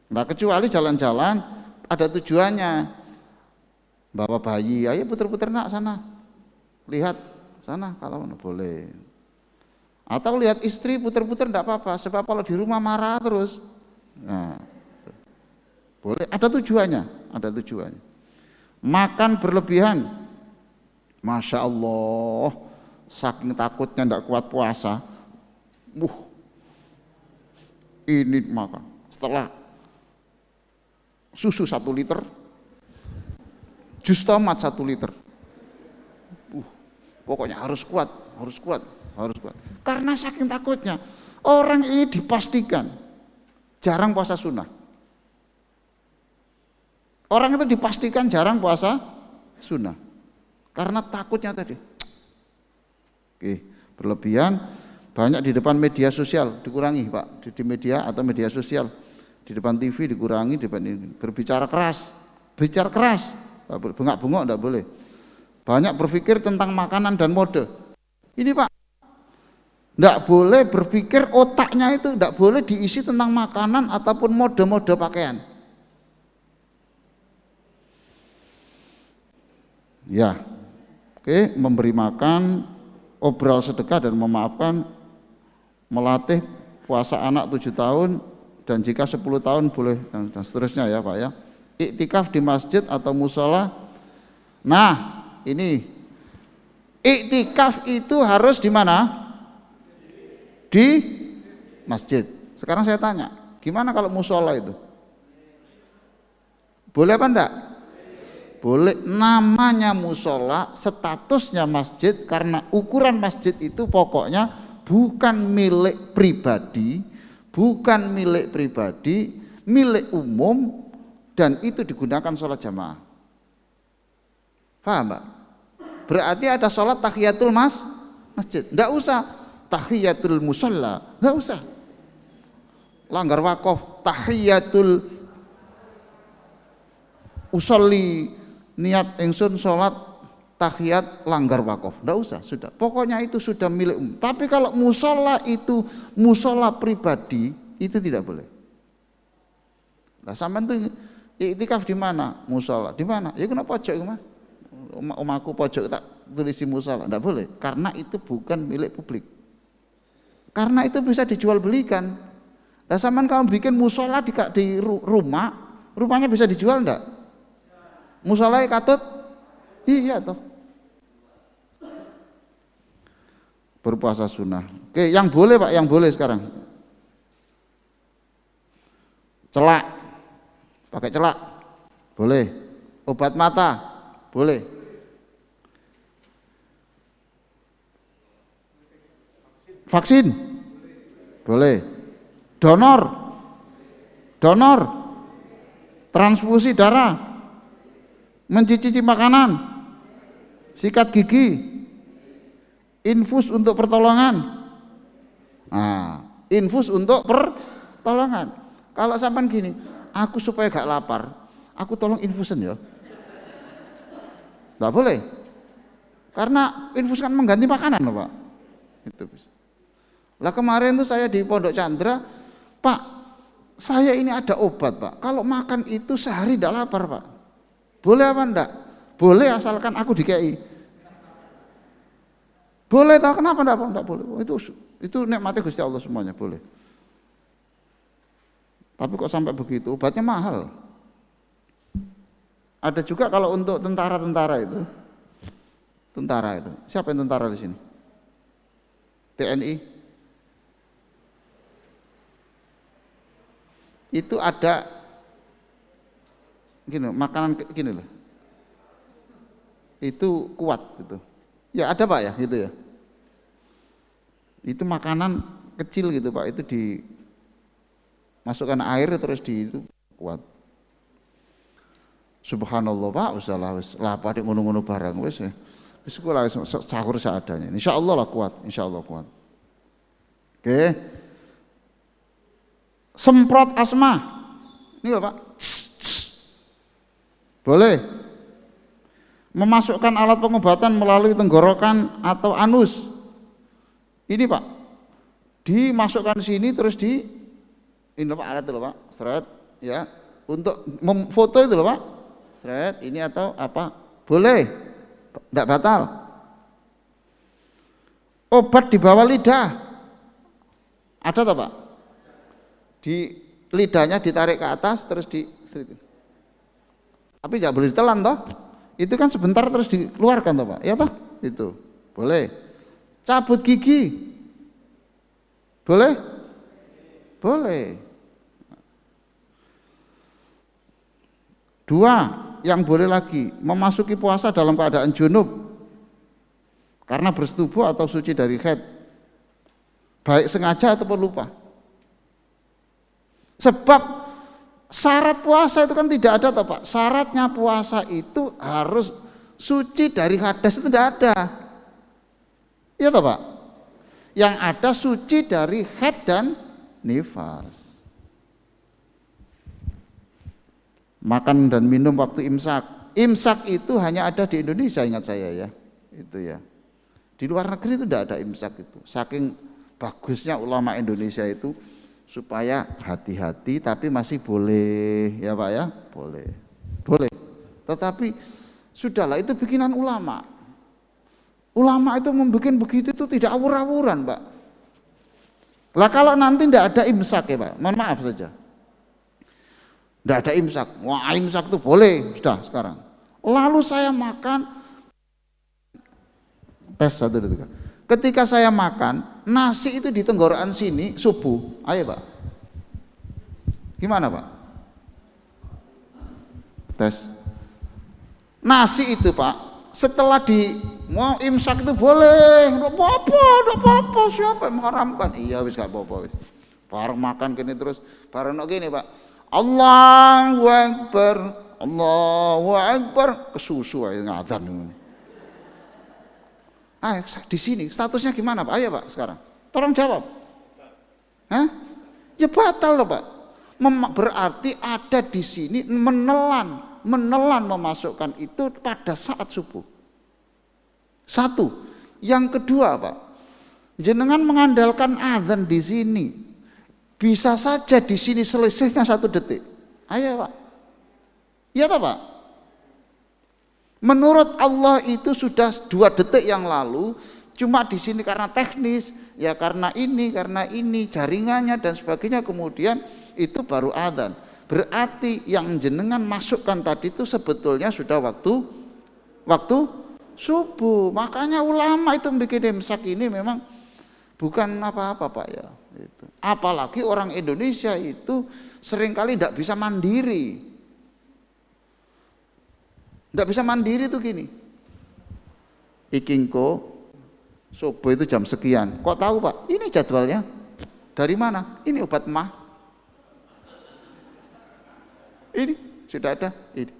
Nah, kecuali jalan-jalan ada tujuannya, bawa bayi, ayo puter-puter nak sana, lihat sana kalau boleh, atau lihat istri puter-puter enggak apa-apa, sebab kalau di rumah marah terus, nah, boleh, ada tujuannya, ada tujuannya. Makan berlebihan, Masya Allah, saking takutnya enggak kuat puasa, ini makan, setelah susu 1 liter, jus tomat 1 liter, pokoknya harus kuat, harus kuat, harus kuat. Karena saking takutnya, orang ini dipastikan jarang puasa sunnah. Orang itu dipastikan jarang puasa sunnah, karena takutnya tadi. Oke, berlebihan, banyak di depan media sosial, dikurangi Pak, di media atau media sosial. Di depan TV dikurangi, di depan ini. Berbicara keras, bicara keras, bengak-bengok enggak boleh. Banyak berpikir tentang makanan dan mode. Ini Pak, enggak boleh berpikir, otaknya itu enggak boleh diisi tentang makanan ataupun mode-mode pakaian. Ya, oke, memberi makan, obral sedekah dan memaafkan, melatih puasa anak 7 tahun, dan jika 10 tahun boleh, dan seterusnya ya Pak ya. Iktikaf di masjid atau musola. Nah ini iktikaf itu harus di mana? Di masjid. Sekarang saya tanya, gimana kalau musola itu? Boleh apa enggak? Boleh. Namanya musola, statusnya masjid, karena ukuran masjid itu pokoknya bukan milik pribadi, bukan milik pribadi, milik umum, dan itu digunakan sholat jamaah. Paham Pak? Berarti ada sholat tahiyatul masjid, enggak usah tahiyatul musola, enggak usah. Langgar wakaf, tahiyatul usolli, niat ingsun sholat tahiyat langgar wakaf, enggak usah, sudah. Pokoknya itu sudah milik umum. Tapi kalau musola itu musola pribadi, itu tidak boleh. Nah, sampean tuh iktikaf di mana? Musola. Di mana? Ya kena pojok mah. Omahku pojok tak tulisi musola, enggak boleh. Karena itu bukan milik publik. Karena itu bisa dijual belikan. Nah, sampean kalau bikin musola di rumah, rumahnya bisa dijual enggak? Musola katut? Iya toh. Berpuasa sunnah. Oke, yang boleh Pak, yang boleh sekarang. Celak, pakai celak, boleh. Obat mata, boleh. Vaksin, boleh. Donor, transfusi darah, mencicipi makanan, sikat gigi, infus untuk pertolongan. Nah, infus untuk pertolongan. Kalau sampean gini, aku supaya gak lapar, aku tolong infusen ya. Nggak boleh. Karena infus kan mengganti makanan loh Pak. Itu bisa. Lah kemarin tuh saya di Pondok Chandra, Pak, saya ini ada obat Pak. Kalau makan itu sehari tidak lapar Pak. Boleh apa enggak? Boleh asalkan aku dikei. Boleh tahu kenapa enggak boleh? Itu nikmatnya Gusti Allah semuanya, boleh. Tapi kok sampai begitu? Obatnya mahal. Ada juga kalau untuk tentara itu. Tentara itu. Siapa yang tentara di sini? TNI. Itu ada gini, makanan gini loh. Itu kuat gitu. Ya ada Pak ya, gitu ya. Itu makanan kecil gitu Pak, itu dimasukkan air terus itu kuat. Subhanallah Pak, usahalah wis lapar di ngono-ngono barang wis ya. Wis kula sahur seadanya. Insyaallah lah kuat, insyaallah kuat. Oke. Semprot asma. Ini loh Pak. Boleh. Memasukkan alat pengobatan melalui tenggorokan atau anus. Ini Pak. Dimasukkan sini terus ini loh Pak, alat itu loh Pak. Seret ya. Untuk foto itu loh Pak. Seret ini atau apa? Boleh. Tidak batal. Obat di bawah lidah. Ada toh Pak? Di lidahnya ditarik ke atas terus tapi tidak boleh ditelan toh. Itu kan sebentar terus dikeluarkan toh Pak. Ya toh? Itu. Boleh. Cabut gigi. Boleh? Boleh. Dua, yang boleh lagi, memasuki puasa dalam keadaan junub karena bersetubuh atau suci dari haid, baik sengaja ataupun lupa. Sebab syarat puasa itu kan tidak ada toh Pak. Syaratnya puasa itu harus suci dari hadas, itu tidak ada. Iya toh Pak? Yang ada suci dari haid dan nifas. Makan dan minum waktu imsak. Imsak itu hanya ada di Indonesia, ingat saya ya. Itu ya. Di luar negeri itu tidak ada imsak itu. Saking bagusnya ulama Indonesia itu supaya hati-hati tapi masih boleh ya Pak ya, boleh. Boleh. Tetapi sudahlah itu bikinan ulama. Ulama itu membuat begitu itu tidak awur-awuran Pak. Lah kalau nanti tidak ada imsak ya Pak, mohon maaf saja. Tidak ada imsak. Wah imsak itu boleh sudah sekarang. Lalu saya makan tes 1, 2, 3. Ketika saya makan nasi itu di tenggorokan sini subuh. Ayo Pak. Gimana Pak? Tes. Nasi itu Pak setelah mau imsak itu boleh. Enggak apa-apa, siapa yang mengharamkan? Iya wis gak apa-apa wis. Bareng makan gini terus bareng gini Pak. Allahu Akbar, Allahu Akbar, kesusu aja ngadzan. Di sini statusnya gimana Pak? Ayo Pak sekarang, tolong jawab. Hah? Ya batal loh Pak. Berarti ada di sini menelan memasukkan itu pada saat subuh. Satu. Yang kedua Pak, jenengan mengandalkan azan di sini. Bisa saja di sini selisihnya 1 detik. Ayo Pak. Iya tak Pak? Menurut Allah itu sudah 2 detik yang lalu. Cuma di sini karena teknis, ya karena ini jaringannya dan sebagainya. Kemudian itu baru adzan. Berarti yang jenengan masukkan tadi itu sebetulnya sudah waktu subuh. Makanya ulama itu bikin imsak ini memang bukan apa-apa Pak ya. Itu. Apalagi orang Indonesia itu seringkali tidak bisa mandiri. Tidak bisa mandiri tuh gini. Ikingko subuh itu jam sekian. Kok tahu Pak? Ini jadwalnya. Dari mana? Ini obat mah. Ini sudah ada. Ini.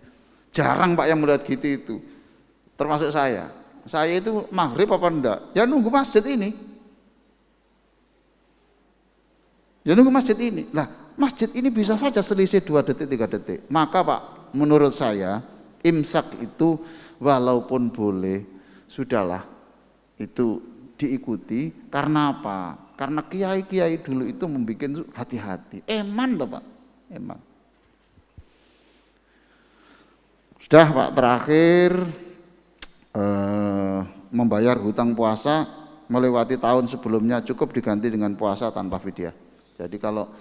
Jarang Pak yang melihat gitu itu. Termasuk saya. Saya itu maghrib apa enggak? Ya nunggu masjid ini. Ya nunggu masjid ini. Nah, masjid ini bisa saja selisih 2 detik, 3 detik. Maka Pak, menurut saya imsak itu walaupun boleh, sudahlah itu diikuti. Karena apa? Karena kiai-kiai dulu itu membuat hati-hati. Eman loh Pak, eman. Sudah Pak, terakhir membayar hutang puasa melewati tahun sebelumnya cukup diganti dengan puasa tanpa fidyah. Jadi kalau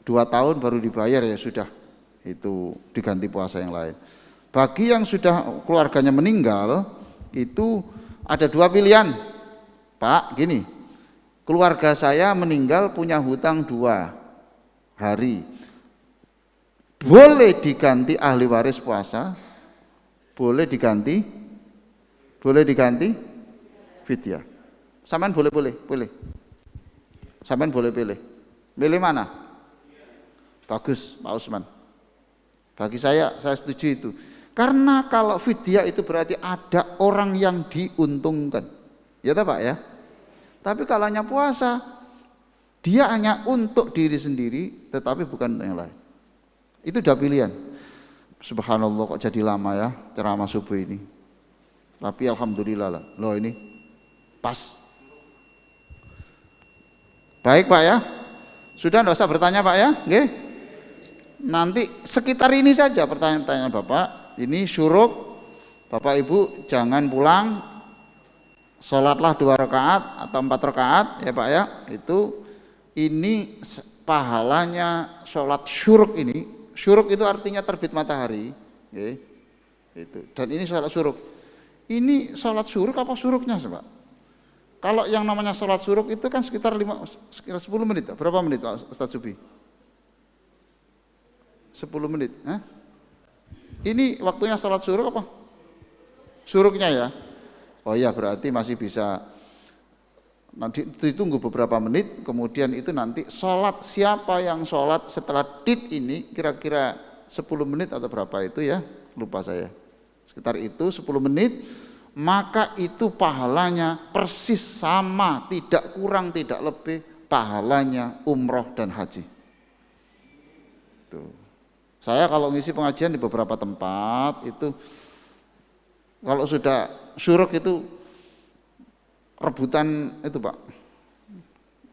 2 tahun baru dibayar ya sudah, itu diganti puasa yang lain. Bagi yang sudah keluarganya meninggal, itu ada 2 pilihan. Pak, gini, keluarga saya meninggal punya hutang 2 hari. Boleh diganti ahli waris puasa, boleh diganti fidyah. Saman boleh. Saman boleh pilih. Milih mana? Bagus, Pak Usman. Bagi saya setuju itu. Karena kalau fidyah itu berarti ada orang yang diuntungkan. Ya toh Pak ya? Tapi kalau hanya puasa, dia hanya untuk diri sendiri, tetapi bukan untuk yang lain. Itu udah pilihan. Subhanallah kok jadi lama ya ceramah subuh ini. Tapi alhamdulillah lah. Loh ini pas. Baik Pak ya. Sudah enggak usah bertanya Pak ya. Nggih. Nanti sekitar ini saja pertanyaan-pertanyaan Bapak. Ini syuruk. Bapak Ibu jangan pulang. Sholatlah 2 rakaat atau 4 rakaat ya Pak ya. Ini pahalanya sholat syuruk ini. Syuruk itu artinya terbit matahari. Okay. Itu. Dan ini sholat syuruk. Ini sholat syuruk apa syuruknya Pak? Kalau yang namanya sholat syuruk itu kan sekitar 10 menit. Berapa menit Ustaz Subi? 10 menit. Hah? Ini waktunya sholat syuruk apa? Syuruknya ya? Oh iya berarti masih bisa. Nanti ditunggu beberapa menit, kemudian itu nanti sholat, siapa yang sholat setelah tit ini kira-kira 10 menit atau berapa itu ya, lupa saya, sekitar itu 10 menit, maka itu pahalanya persis sama, tidak kurang tidak lebih pahalanya umroh dan haji. Tuh. Saya kalau ngisi pengajian di beberapa tempat itu kalau sudah syuruk itu rebutan itu Pak,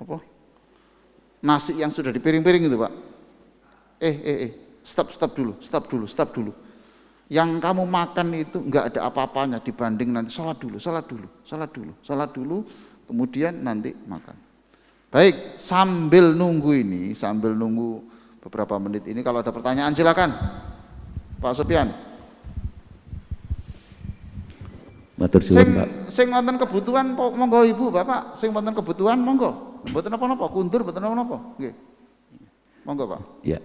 apa? Nasi yang sudah di piring-piring itu Pak. Stop dulu. Yang kamu makan itu enggak ada apa-apanya dibanding nanti salat dulu, kemudian nanti makan. Baik, sambil nunggu beberapa menit ini kalau ada pertanyaan silakan. Pak Sofyan. Matur suwun Pak. Sing wonten kebutuhan monggo Ibu, Bapak, sing wonten kebutuhan monggo. Mboten napa-napa, kundur mboten napa-napa. Nggih. Monggo, Pak. Ya.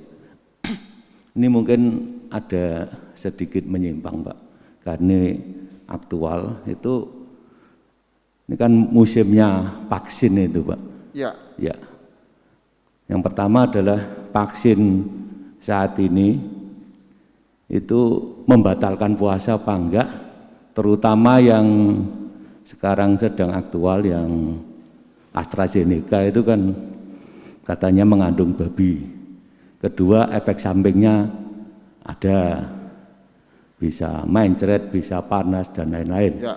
Ini mungkin ada sedikit menyimpang, Pak. Karena aktual itu ini kan musimnya vaksin itu, Pak. Ya. Ya. Yang pertama adalah vaksin saat ini itu membatalkan puasa apa enggak? Terutama yang sekarang sedang aktual yang AstraZeneca itu kan katanya mengandung babi. Kedua, efek sampingnya ada, bisa mencret, bisa panas dan lain-lain. Ya.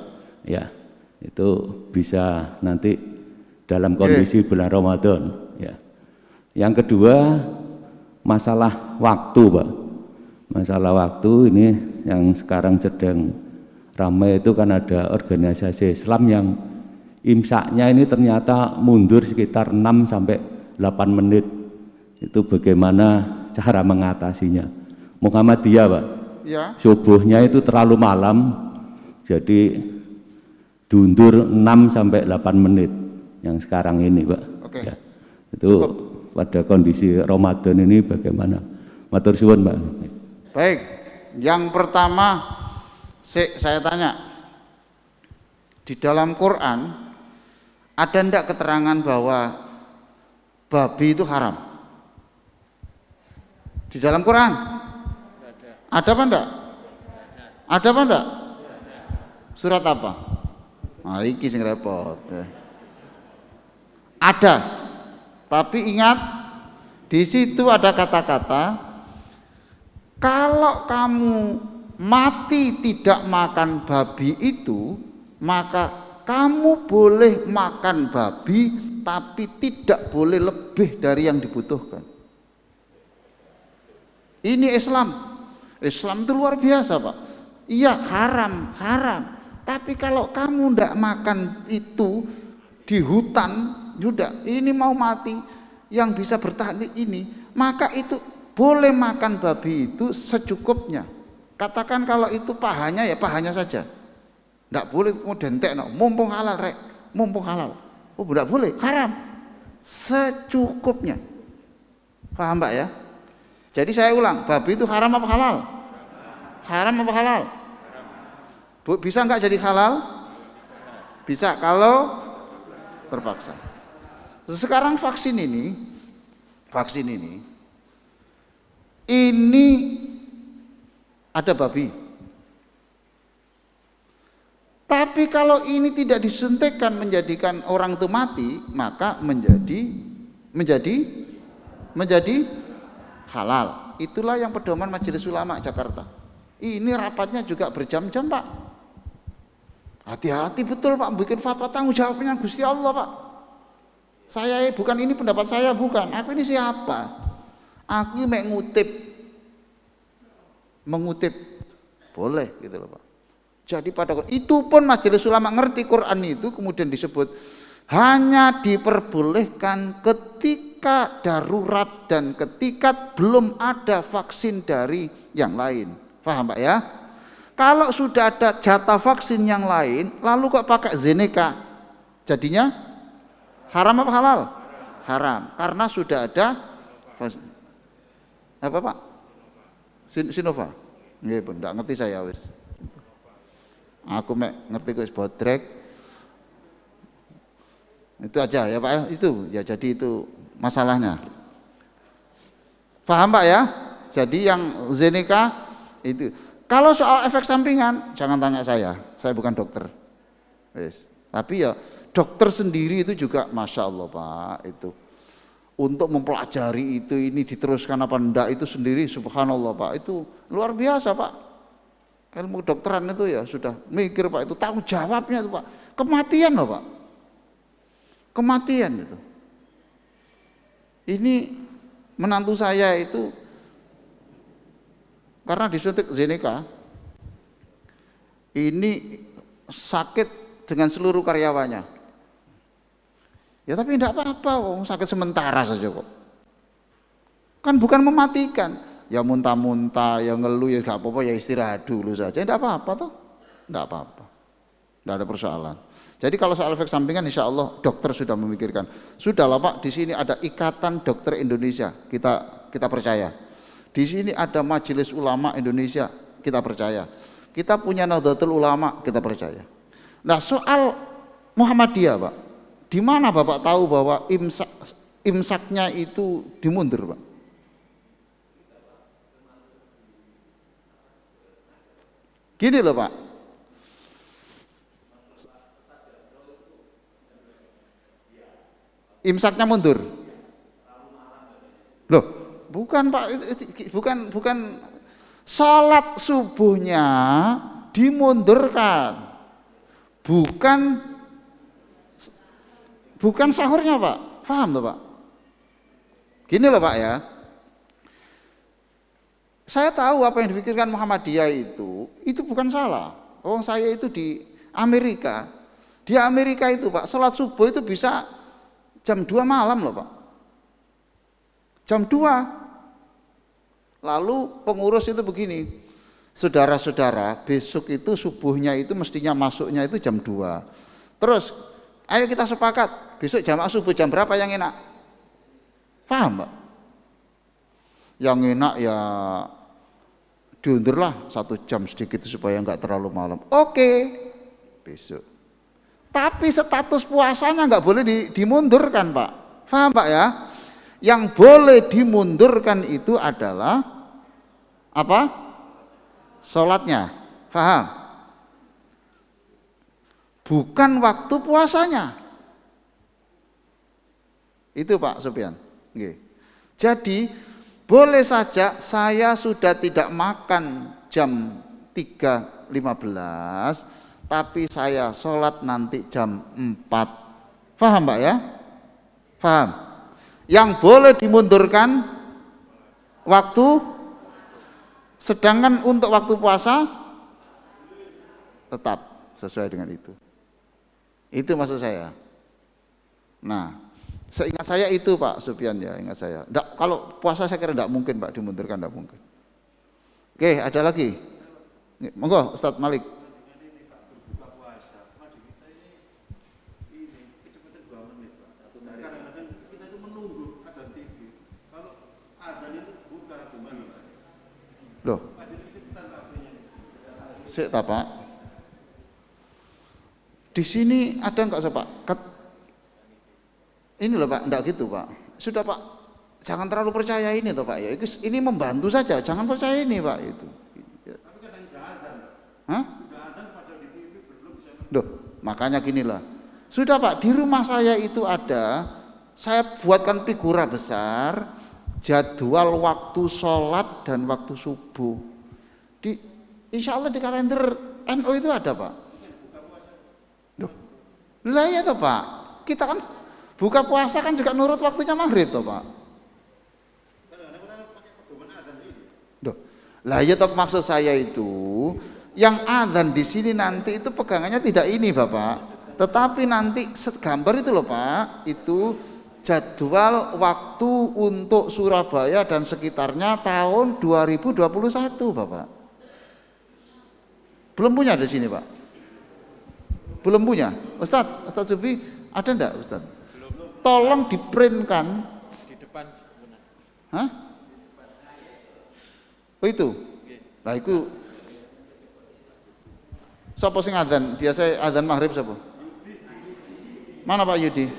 Ya, itu bisa nanti dalam kondisi bulan Ramadan. Ya. Yang kedua, masalah waktu, Pak. Masalah waktu ini yang sekarang sedang ramai itu kan ada organisasi Islam yang imsaknya ini ternyata mundur sekitar 6 sampai 8 menit. Itu bagaimana cara mengatasinya? Muhammadiyah, Pak. Ya. Subuhnya itu terlalu malam, jadi diundur 6 sampai 8 menit yang sekarang ini, Pak. Oke. Ya. Itu pada kondisi Ramadan ini bagaimana? Matur suwun, Pak. Baik. Yang pertama saya tanya, di dalam Quran ada enggak keterangan bahwa babi itu haram? Di dalam Quran? Ada apa enggak? Ada apa enggak? Surat apa? Nah, iki sing repot. Ada. Tapi ingat, di situ ada kata-kata, kalau kamu mati tidak makan babi itu, maka kamu boleh makan babi tapi tidak boleh lebih dari yang dibutuhkan. Ini Islam. Islam itu luar biasa, Pak. Iya, haram. Tapi kalau kamu tidak makan itu di hutan, sudah, ini mau mati, yang bisa bertahan ini maka itu boleh makan babi itu secukupnya. Katakan kalau itu pahanya ya pahanya saja. Tidak boleh kemudian tekno, mumpung halal rek, mumpung halal. Oh tidak boleh, haram. Secukupnya. Paham Pak ya? Jadi saya ulang, babi itu haram apa halal? Haram apa halal? Bisa nggak jadi halal? Bisa kalau terpaksa. Sekarang vaksin ini ada babi. Tapi kalau ini tidak disuntikkan menjadikan orang itu mati, maka menjadi halal. Itulah yang pedoman Majelis Ulama Jakarta. Ini rapatnya juga berjam-jam Pak. Hati-hati betul Pak, bikin fatwa tanggung jawabnya Gusti Allah Pak. Saya bukan, ini pendapat saya bukan. Aku ini siapa? Aku mengutip boleh gitu loh Pak. Jadi pada itu pun Majelis Ulama ngerti Quran itu kemudian disebut hanya diperbolehkan ketika darurat dan ketika belum ada vaksin dari yang lain. Paham Pak ya? Kalau sudah ada jatah vaksin yang lain lalu kok pakai Zeneca, jadinya haram apa halal? Haram, karena sudah ada apa Pak? Sinova. Nggih, pun enggak ngerti saya wis. Aku ngerti wis bodrek. Itu aja ya Pak ya, itu. Ya jadi itu masalahnya. Paham Pak ya? Jadi yang Zeneca itu. Kalau soal efek sampingan jangan tanya saya bukan dokter. Wis. Tapi ya dokter sendiri itu juga Masya Allah Pak, itu untuk mempelajari itu ini diteruskan apa enggak itu sendiri subhanallah Pak, itu luar biasa Pak. Ilmu kedokteran itu ya sudah mikir Pak, itu tanggung jawabnya itu Pak. Kematian loh Pak, kematian itu. Ini menantu saya itu karena disuntik Zeneca ini sakit dengan seluruh karyawannya. Ya tapi tidak apa-apa, sakit sementara saja kok. Kan bukan mematikan. Ya muntah-muntah, ya ngeluh, ya gak apa-apa, ya istirahat dulu saja. Tidak apa-apa toh, tidak apa-apa, tidak ada persoalan. Jadi kalau soal efek sampingan, insya Allah dokter sudah memikirkan. Sudahlah Pak, di sini ada Ikatan Dokter Indonesia, kita percaya. Di sini ada Majelis Ulama Indonesia, kita percaya. Kita punya Nahdlatul Ulama, kita percaya. Nah soal Muhammadiyah Pak, di mana Bapak tahu bahwa imsaknya itu dimundur Pak? Gini loh Pak, imsaknya mundur. Loh, bukan Pak, bukan sholat subuhnya dimundurkan, bukan sahurnya Pak. Paham tuh Pak? Gini loh Pak ya, saya tahu apa yang dipikirkan Muhammadiyah itu bukan salah. Oh saya itu di Amerika itu Pak, sholat subuh itu bisa jam 2 malam loh Pak, jam 2. Lalu pengurus itu begini, saudara-saudara besok itu subuhnya itu mestinya masuknya itu jam 2. Terus ayo kita sepakat besok jamaah subuh jam berapa yang enak? Paham Pak? Yang enak ya diundurlah 1 jam sedikit supaya nggak terlalu malam. Oke, besok. Tapi status puasanya nggak boleh dimundurkan Pak. Paham Pak ya? Yang boleh dimundurkan itu adalah apa? Sholatnya. Paham? Bukan waktu puasanya. Itu Pak Sofyan. Jadi boleh saja saya sudah tidak makan jam 3.15, tapi saya sholat nanti jam 4. Paham Pak ya? Paham? Yang boleh dimundurkan waktu, sedangkan untuk waktu puasa tetap sesuai dengan itu. Itu maksud saya. Nah, Seingat saya itu Pak Sufyan ya, ingat saya. Nggak, kalau puasa saya kira tidak mungkin Pak, dimundurkan tidak mungkin. Oke, ada lagi? Monggo Ustadz Malik. Loh, sik ta Pak. Di sini ada enggak sih Pak? Ini loh Pak, enggak gitu Pak. Sudah Pak, jangan terlalu percaya ini toh Pak ya. Ini membantu saja, jangan percaya ini Pak itu. Hah? Loh, makanya ginilah. Sudah Pak, di rumah saya itu ada, saya buatkan figura besar, jadwal waktu sholat dan waktu subuh. Insya Allah di kalender NU itu ada Pak. Loh, lah ya toh Pak, kita kan buka puasa kan juga nurut waktunya maghrib toh Pak. Loh, lah ya toh maksud saya itu, yang adzan di sini nanti itu pegangannya tidak ini Bapak, tetapi nanti gambar itu loh Pak, itu jadwal waktu untuk Surabaya dan sekitarnya tahun 2021 Bapak. Belum punya di sini Pak? Belum punya? Ustadz Subi ada enggak Ustadz? Tolong diprintkan di depan. Hah? Oh itu? Nah itu sapa sing adzan? Biasa adzan maghrib sapa? Mana Pak Yudi?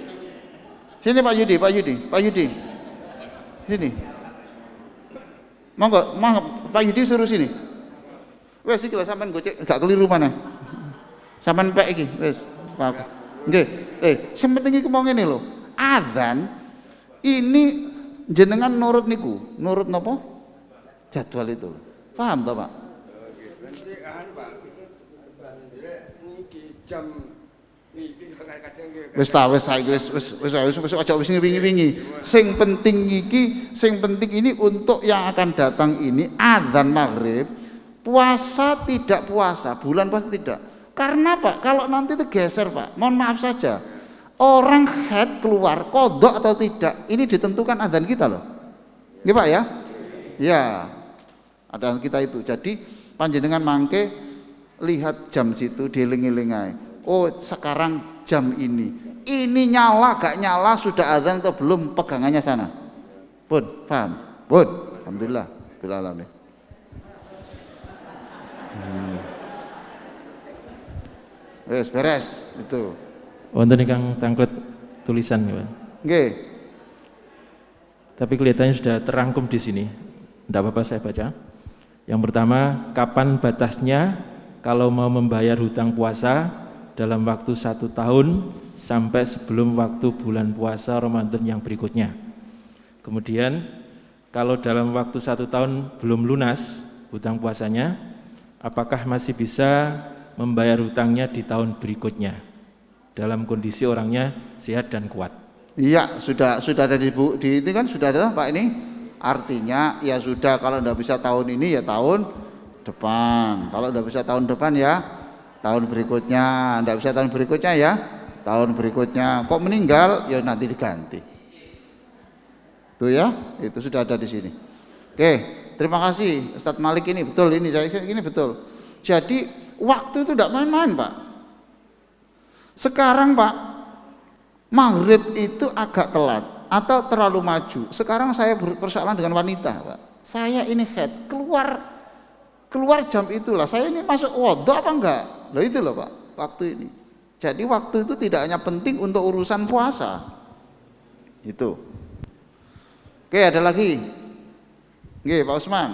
Sini Pak Yudi. Sini. Monggo, Pak Yudi suruh sini. Wes iki lho sampean gocek gak keliru mana. Sampean pek iki, wes. Pak. Nggih. Sing penting iki mau ngene lho. Adzan ini jenengan nurut niku. Nurut napa? Jadwal itu. Paham toh, Pak? Jam wis saiki wis aja wis wingi-wingi. Sing penting ini untuk yang akan datang ini adzan maghrib, puasa tidak puasa, bulan puasa tidak. Karena Pak, kalau nanti itu geser Pak, mohon maaf saja, orang haid keluar kodok atau tidak, ini ditentukan adzan kita loh. Nggih Pak ya? Ya, adzan kita itu. Jadi panjenengan mangke lihat jam situ, dieling-eling ae. Oh sekarang jam ini nyala gak nyala, sudah adzan atau belum, pegangannya sana. Pun paham? Pun alhamdulillah bil alamin. Wes beres itu. Wonten ingkang tangklet tulisan ya, Pak. Nggih. Tapi kelihatannya sudah terangkum di sini. Tidak apa-apa saya baca. Yang pertama, kapan batasnya kalau mau membayar hutang puasa dalam waktu 1 tahun sampai sebelum waktu bulan puasa Ramadan yang berikutnya. Kemudian kalau dalam waktu 1 tahun belum lunas hutang puasanya, apakah masih bisa membayar hutangnya di tahun berikutnya dalam kondisi orangnya sehat dan kuat? Iya, sudah ada di ini kan sudah ada Pak ini. Artinya ya sudah, kalau tidak bisa tahun ini ya tahun depan. Kalau tidak bisa tahun depan ya tahun berikutnya, tidak bisa tahun berikutnya ya tahun berikutnya. Kok meninggal ya nanti diganti. Tuh ya, itu sudah ada di sini. Oke, terima kasih Ustadz Malik, ini betul, ini betul. Jadi waktu itu tidak main-main Pak. Sekarang Pak, maghrib itu agak telat atau terlalu maju. Sekarang saya persoalan dengan wanita Pak. Saya ini head keluar jam itulah. Saya ini masuk wudu apa enggak? Loh itu loh Pak, waktu ini. Jadi waktu itu tidak hanya penting untuk urusan puasa. Itu. Oke, ada lagi. Nggih, Pak Usman.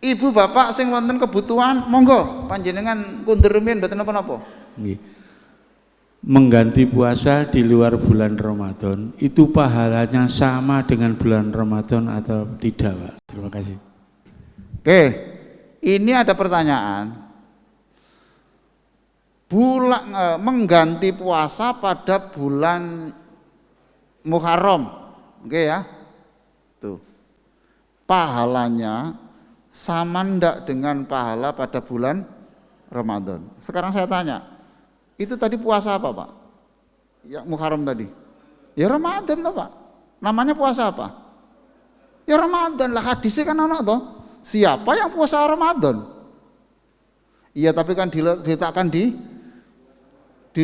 Ibu bapak sing wonten kebutuhan, monggo panjenengan kundur rumiyin mboten napa-napa. Nggih. Mengganti puasa di luar bulan Ramadan itu pahalanya sama dengan bulan Ramadan atau tidak, Pak? Terima kasih. Oke, ini ada pertanyaan. Mengganti puasa pada bulan Muharram, oke ya? Tuh, pahalanya sama ndak dengan pahala pada bulan Ramadan? Sekarang saya tanya. Itu tadi puasa apa Pak? yang Muharram tadi? Ya Ramadan toh Pak. Namanya puasa apa? Ya Ramadan lah, hadisnya kan anak toh. Siapa yang puasa Ramadan? Iya tapi kan diletakkan di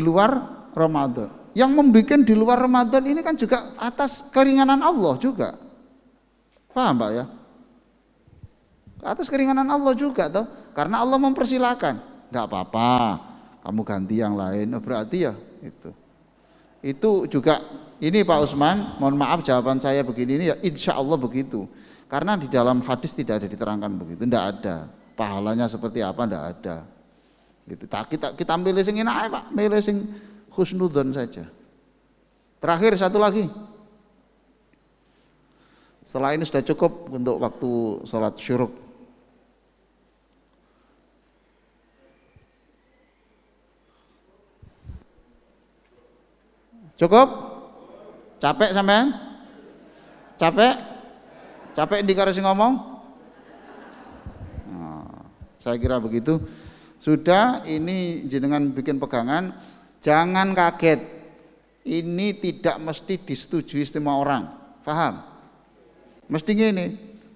luar Ramadan. Yang membuat di luar Ramadan ini kan juga atas keringanan Allah juga. Paham Pak ya? Atas keringanan Allah juga toh. Karena Allah mempersilahkan. Enggak apa-apa, kamu ganti yang lain. Berarti ya itu juga ini Pak Usman, mohon maaf jawaban saya begini ini ya insya Allah begitu. Karena di dalam hadis tidak ada diterangkan begitu, tidak ada. Pahalanya seperti apa tidak ada. Gitu. Kita milih sing enak Pak, milih sing husnudzon saja. Terakhir satu lagi. Setelah ini sudah cukup untuk waktu sholat syuruk. Cukup? Capek sampean? Capek? Capek di sing ngomong? Nah, saya kira begitu. Sudah, ini jenengan bikin pegangan, jangan kaget. Ini tidak mesti disetujui semua orang. Paham? Mesti gini.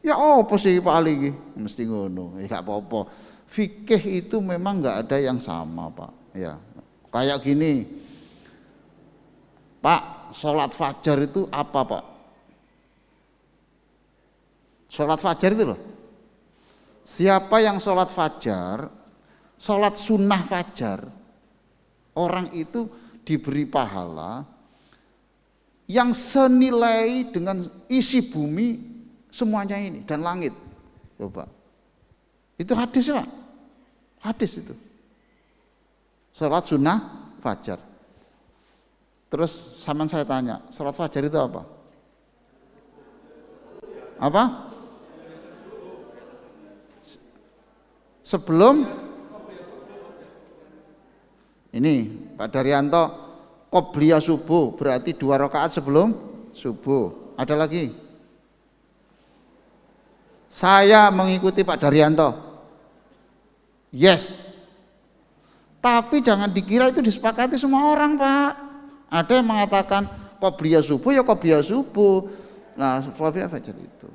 Ya apa sih Pak Ali iki? Mesti ngono. Ya gak apa-apa. Fikih itu memang enggak ada yang sama, Pak. Ya. Kayak gini. Pak, sholat fajar itu apa Pak? Sholat fajar itu loh. Siapa yang sholat fajar, sholat sunnah fajar, orang itu diberi pahala yang senilai dengan isi bumi semuanya ini dan langit. Coba. Itu hadis Pak. Hadis itu. Sholat sunnah fajar. Terus sama saya tanya, sholat fajar itu apa? Apa? Sebelum ini Pak Daryanto, qobliyah subuh berarti 2 rakaat sebelum subuh. Ada lagi? Saya mengikuti Pak Daryanto. Yes. Tapi jangan dikira itu disepakati semua orang Pak. Ada yang mengatakan qobliyah subuh ya qobliyah subuh. Nah, qobliyah fajar itu.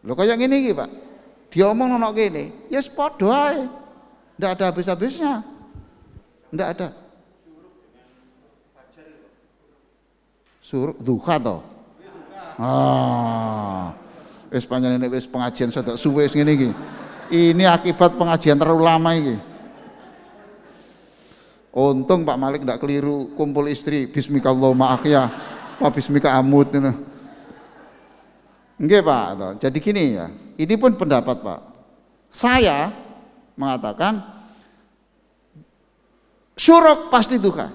Loh kayak gini iki, Pak. Dia omong nonok gini, yes padha ae. Ndak ada habis-habisnya. Ndak ada. Suruk duha to. Ah. Wis panjenengan wis pengajian sedok suwe ngene iki. Ini akibat pengajian terlalu lama iki. Untung Pak Malik tidak keliru kumpul istri bismikallahumma akhya wa bismika amut gitu. Nggih Pak. Jadi gini ya, ini pun pendapat Pak. Saya mengatakan syuruk pasti duha.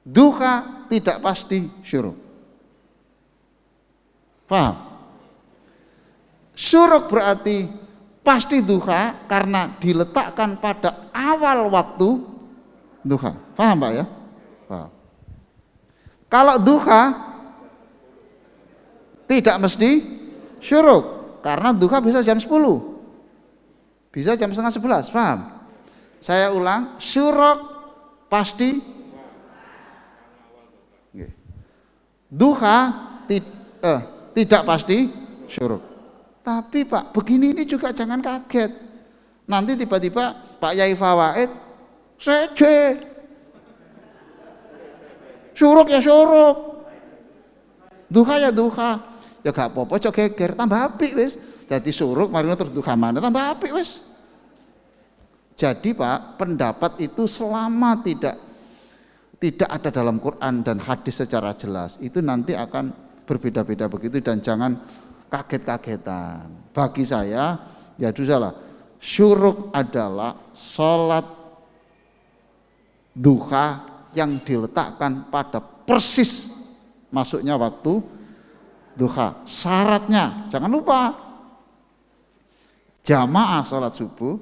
Duha tidak pasti syuruk. Paham? Syuruk berarti pasti duha karena diletakkan pada awal waktu duha. Paham Pak ya? Paham. Kalau duha tidak mesti syuruk karena duha bisa jam 10. Bisa jam setengah 11, paham? Saya ulang, syuruk pasti duha tidak pasti syuruk. Tapi Pak, begini ini juga jangan kaget. Nanti tiba-tiba Pak Yai Fawaid seje. Syuruk ya syuruk. Duha ya duha. Ya gak apa-apa cok geger tambah apik wis. Dadi syuruk marine terus duha mana tambah apik wis. Jadi Pak, pendapat itu selama tidak ada dalam Quran dan hadis secara jelas, itu nanti akan berbeda-beda begitu dan jangan kaget-kagetan. Bagi saya, ya salah. Syuruk adalah sholat duha yang diletakkan pada persis masuknya waktu duha. Syaratnya, jangan lupa jamaah sholat subuh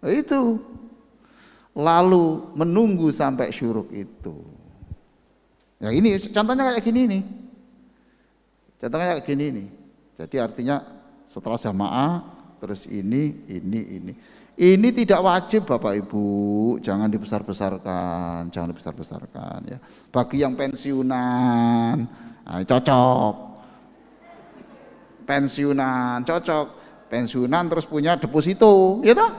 itu, lalu menunggu sampai syuruk itu. Ya ini contohnya kayak gini nih. Contohnya kayak gini nih. Jadi artinya setelah jamaah terus ini. Ini tidak wajib Bapak Ibu, jangan dibesar-besarkan, jangan dibesar-besarkan ya. Bagi yang pensiunan, nah, cocok. Pensiunan cocok, pensiunan terus punya deposito, ya toh?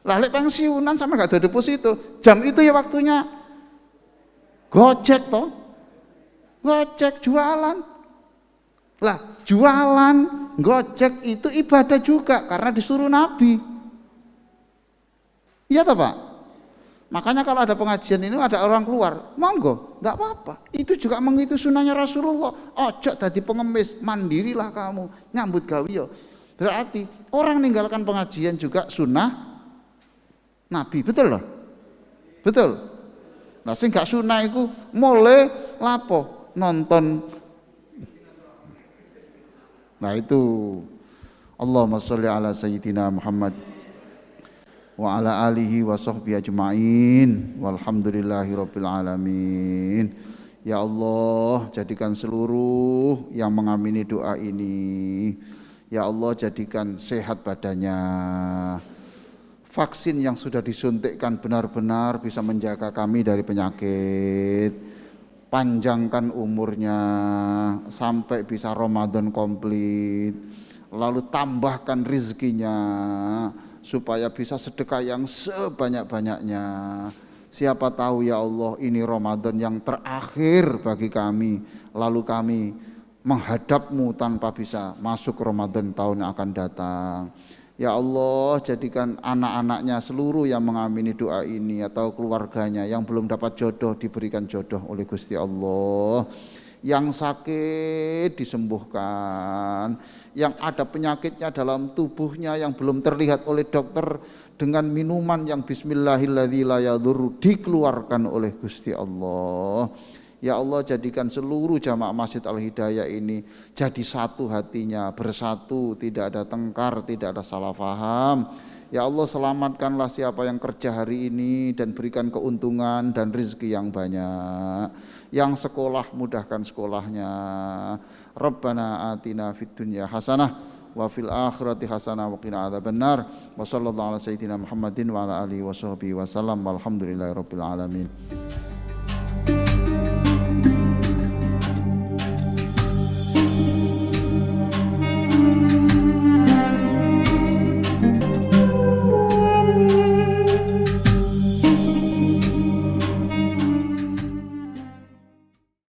Lah lek pensiunan sama gak ada deposito, jam itu ya waktunya gojek toh, gojek jualan. Lah jualan gojek itu ibadah juga karena disuruh Nabi. Iya toh Pak? Makanya kalau ada pengajian ini ada orang keluar, monggo, enggak apa-apa. Itu juga mengikuti sunnahnya Rasulullah. Ojo tadi pengemis, mandirilah kamu, nyambut gawe yo. Berarti orang meninggalkan pengajian juga sunnah Nabi, betul loh? Betul. Nah sing gak sunnah iku mulai lapo nonton. Nah itu Allahumma sholli ala sayyidina Muhammad wa ala alihi wa sahbihi ajma'in walhamdulillahi rabbil alamin. Ya Allah, jadikan seluruh yang mengamini doa ini, ya Allah jadikan sehat badannya, vaksin yang sudah disuntikkan benar-benar bisa menjaga kami dari penyakit, panjangkan umurnya sampai bisa Ramadan komplit, lalu tambahkan rizkinya supaya bisa sedekah yang sebanyak-banyaknya. Siapa tahu ya Allah ini Ramadan yang terakhir bagi kami, lalu kami menghadapmu tanpa bisa masuk Ramadan tahun yang akan datang. Ya Allah jadikan anak-anaknya seluruh yang mengamini doa ini atau keluarganya yang belum dapat jodoh diberikan jodoh oleh Gusti Allah, yang sakit disembuhkan, yang ada penyakitnya dalam tubuhnya yang belum terlihat oleh dokter dengan minuman yang bismillahirrahmanirrahim dikeluarkan oleh Gusti Allah. Ya Allah jadikan seluruh jamaah Masjid Al-Hidayah ini jadi satu hatinya, bersatu, tidak ada tengkar, tidak ada salah faham. Ya Allah selamatkanlah siapa yang kerja hari ini dan berikan keuntungan dan rezeki yang banyak. Yang sekolah mudahkan sekolahnya. Rabbana atina fid dunya hasanah wa fil akhirati hasanah wa qina adzabannar. Wa sallallahu ala sayyidina Muhammadin wa ala alihi wa sahbihi wasallam walhamdulillahirabbil alamin.